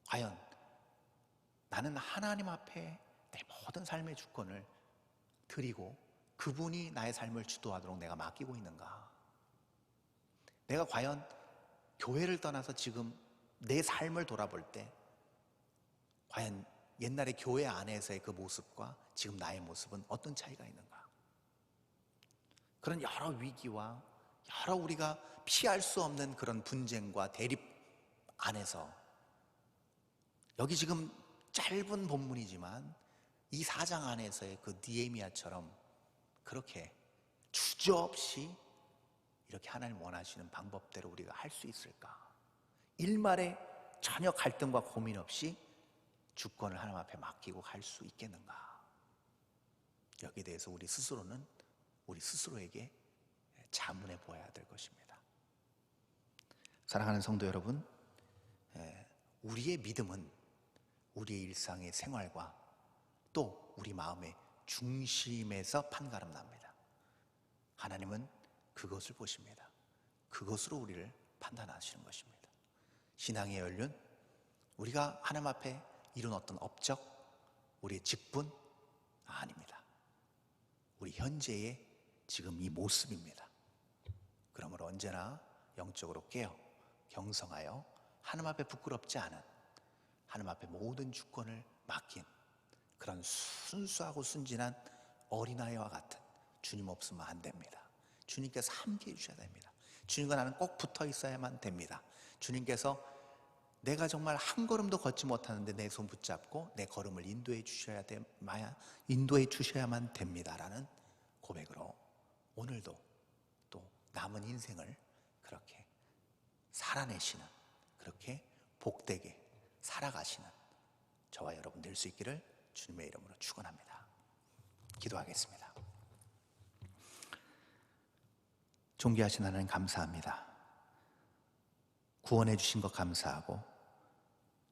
S1: 과연 나는 하나님 앞에 내 모든 삶의 주권을 드리고 그분이 나의 삶을 주도하도록 내가 맡기고 있는가? 내가 과연 교회를 떠나서 지금 내 삶을 돌아볼 때 과연 옛날에 교회 안에서의 그 모습과 지금 나의 모습은 어떤 차이가 있는가? 그런 여러 위기와 여러 우리가 피할 수 없는 그런 분쟁과 대립 안에서 여기 지금 짧은 본문이지만 이 4장 안에서의 그 느헤미야처럼 그렇게 주저없이 이렇게 하나님 원하시는 방법대로 우리가 할 수 있을까? 일말에 전혀 갈등과 고민 없이 주권을 하나님 앞에 맡기고 갈 수 있겠는가? 여기에 대해서 우리 스스로는 우리 스스로에게 자문해 보아야 될 것입니다. 사랑하는 성도 여러분, 우리의 믿음은 우리의 일상의 생활과 또 우리 마음의 중심에서 판가름 납니다. 하나님은 그것을 보십니다. 그것으로 우리를 판단하시는 것입니다. 신앙의 연륜, 우리가 하나님 앞에 이룬 어떤 업적, 우리의 직분 아닙니다. 우리 현재의 지금 이 모습입니다. 그러므로 언제나 영적으로 깨어 경성하여 하나님 앞에 부끄럽지 않은 하나님 앞에 모든 주권을 맡긴 그런 순수하고 순진한 어린아이와 같은 주님 없으면 안 됩니다. 주님께서 함께 해주셔야 됩니다. 주님과 나는 꼭 붙어 있어야만 됩니다. 주님께서 내가 정말 한 걸음도 걷지 못하는데 내 손 붙잡고 내 걸음을 인도해 주셔야만 됩니다라는 고백으로 오늘도 또 남은 인생을 그렇게 살아내시는, 그렇게 복되게 살아가시는 저와 여러분 될 수 있기를 주님의 이름으로 축원합니다. 기도하겠습니다. 존귀하신 하나님 감사합니다. 구원해 주신 것 감사하고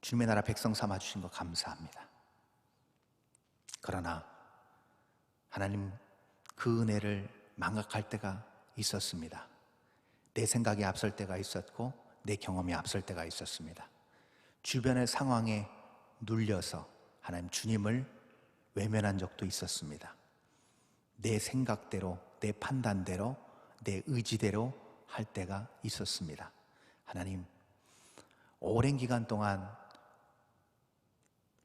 S1: 주님의 나라 백성 삼아 주신 것 감사합니다. 그러나 하나님, 그 은혜를 망각할 때가 있었습니다. 내 생각이 앞설 때가 있었고 내 경험이 앞설 때가 있었습니다. 주변의 상황에 눌려서 하나님 주님을 외면한 적도 있었습니다. 내 생각대로, 내 판단대로, 내 의지대로 할 때가 있었습니다. 하나님, 오랜 기간 동안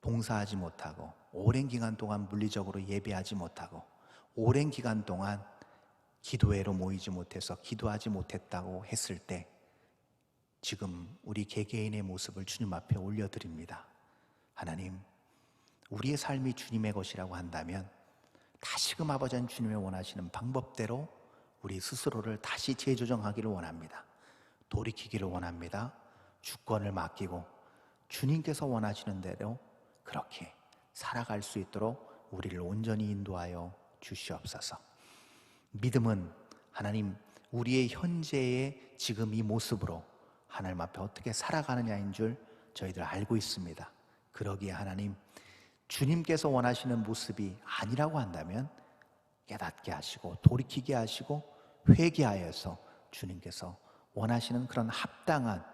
S1: 봉사하지 못하고, 오랜 기간 동안 물리적으로 예배하지 못하고, 오랜 기간 동안 기도회로 모이지 못해서 기도하지 못했다고 했을 때 지금 우리 개개인의 모습을 주님 앞에 올려드립니다. 하나님, 우리의 삶이 주님의 것이라고 한다면 다시금 아버지 주님의 원하시는 방법대로 우리 스스로를 다시 재조정하기를 원합니다. 돌이키기를 원합니다. 주권을 맡기고 주님께서 원하시는 대로 그렇게 살아갈 수 있도록 우리를 온전히 인도하여 주시옵소서. 믿음은 하나님, 우리의 현재의 지금 이 모습으로 하나님 앞에 어떻게 살아가느냐인 줄 저희들 알고 있습니다. 그러기에 하나님, 주님께서 원하시는 모습이 아니라고 한다면 깨닫게 하시고 돌이키게 하시고 회개하여서 주님께서 원하시는 그런 합당한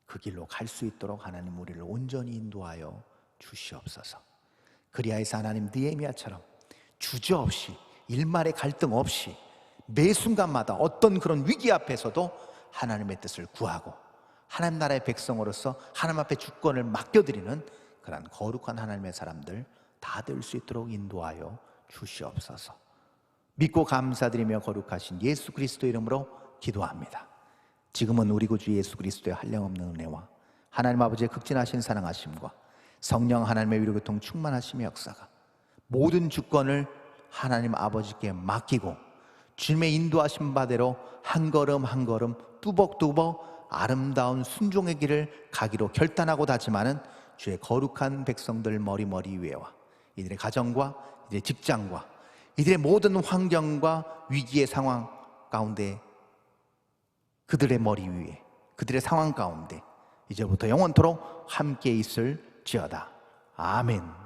S1: 그 길로 갈 수 있도록 하나님 우리를 온전히 인도하여 주시옵소서. 그리하여서 하나님, 느헤미야처럼 주저없이 일말의 갈등 없이 매 순간마다 어떤 그런 위기 앞에서도 하나님의 뜻을 구하고 하나님 나라의 백성으로서 하나님 앞에 주권을 맡겨드리는 그런 거룩한 하나님의 사람들 다 될 수 있도록 인도하여 주시옵소서. 믿고 감사드리며 거룩하신 예수 그리스도 이름으로 기도합니다. 지금은 우리 구주 예수 그리스도의 한량없는 은혜와 하나님 아버지의 극진하신 사랑하심과 성령 하나님의 위로 교통 충만하심의 역사가 모든 주권을 하나님 아버지께 맡기고 주님의 인도하신 바대로 한 걸음 한 걸음 뚜벅뚜벅 아름다운 순종의 길을 가기로 결단하고 다짐하는 주의 거룩한 백성들 머리머리 위에와 이들의 가정과 이들의 직장과 이들의 모든 환경과 위기의 상황 가운데 그들의 머리 위에 그들의 상황 가운데 이제부터 영원토록 함께 있을지어다. 아멘.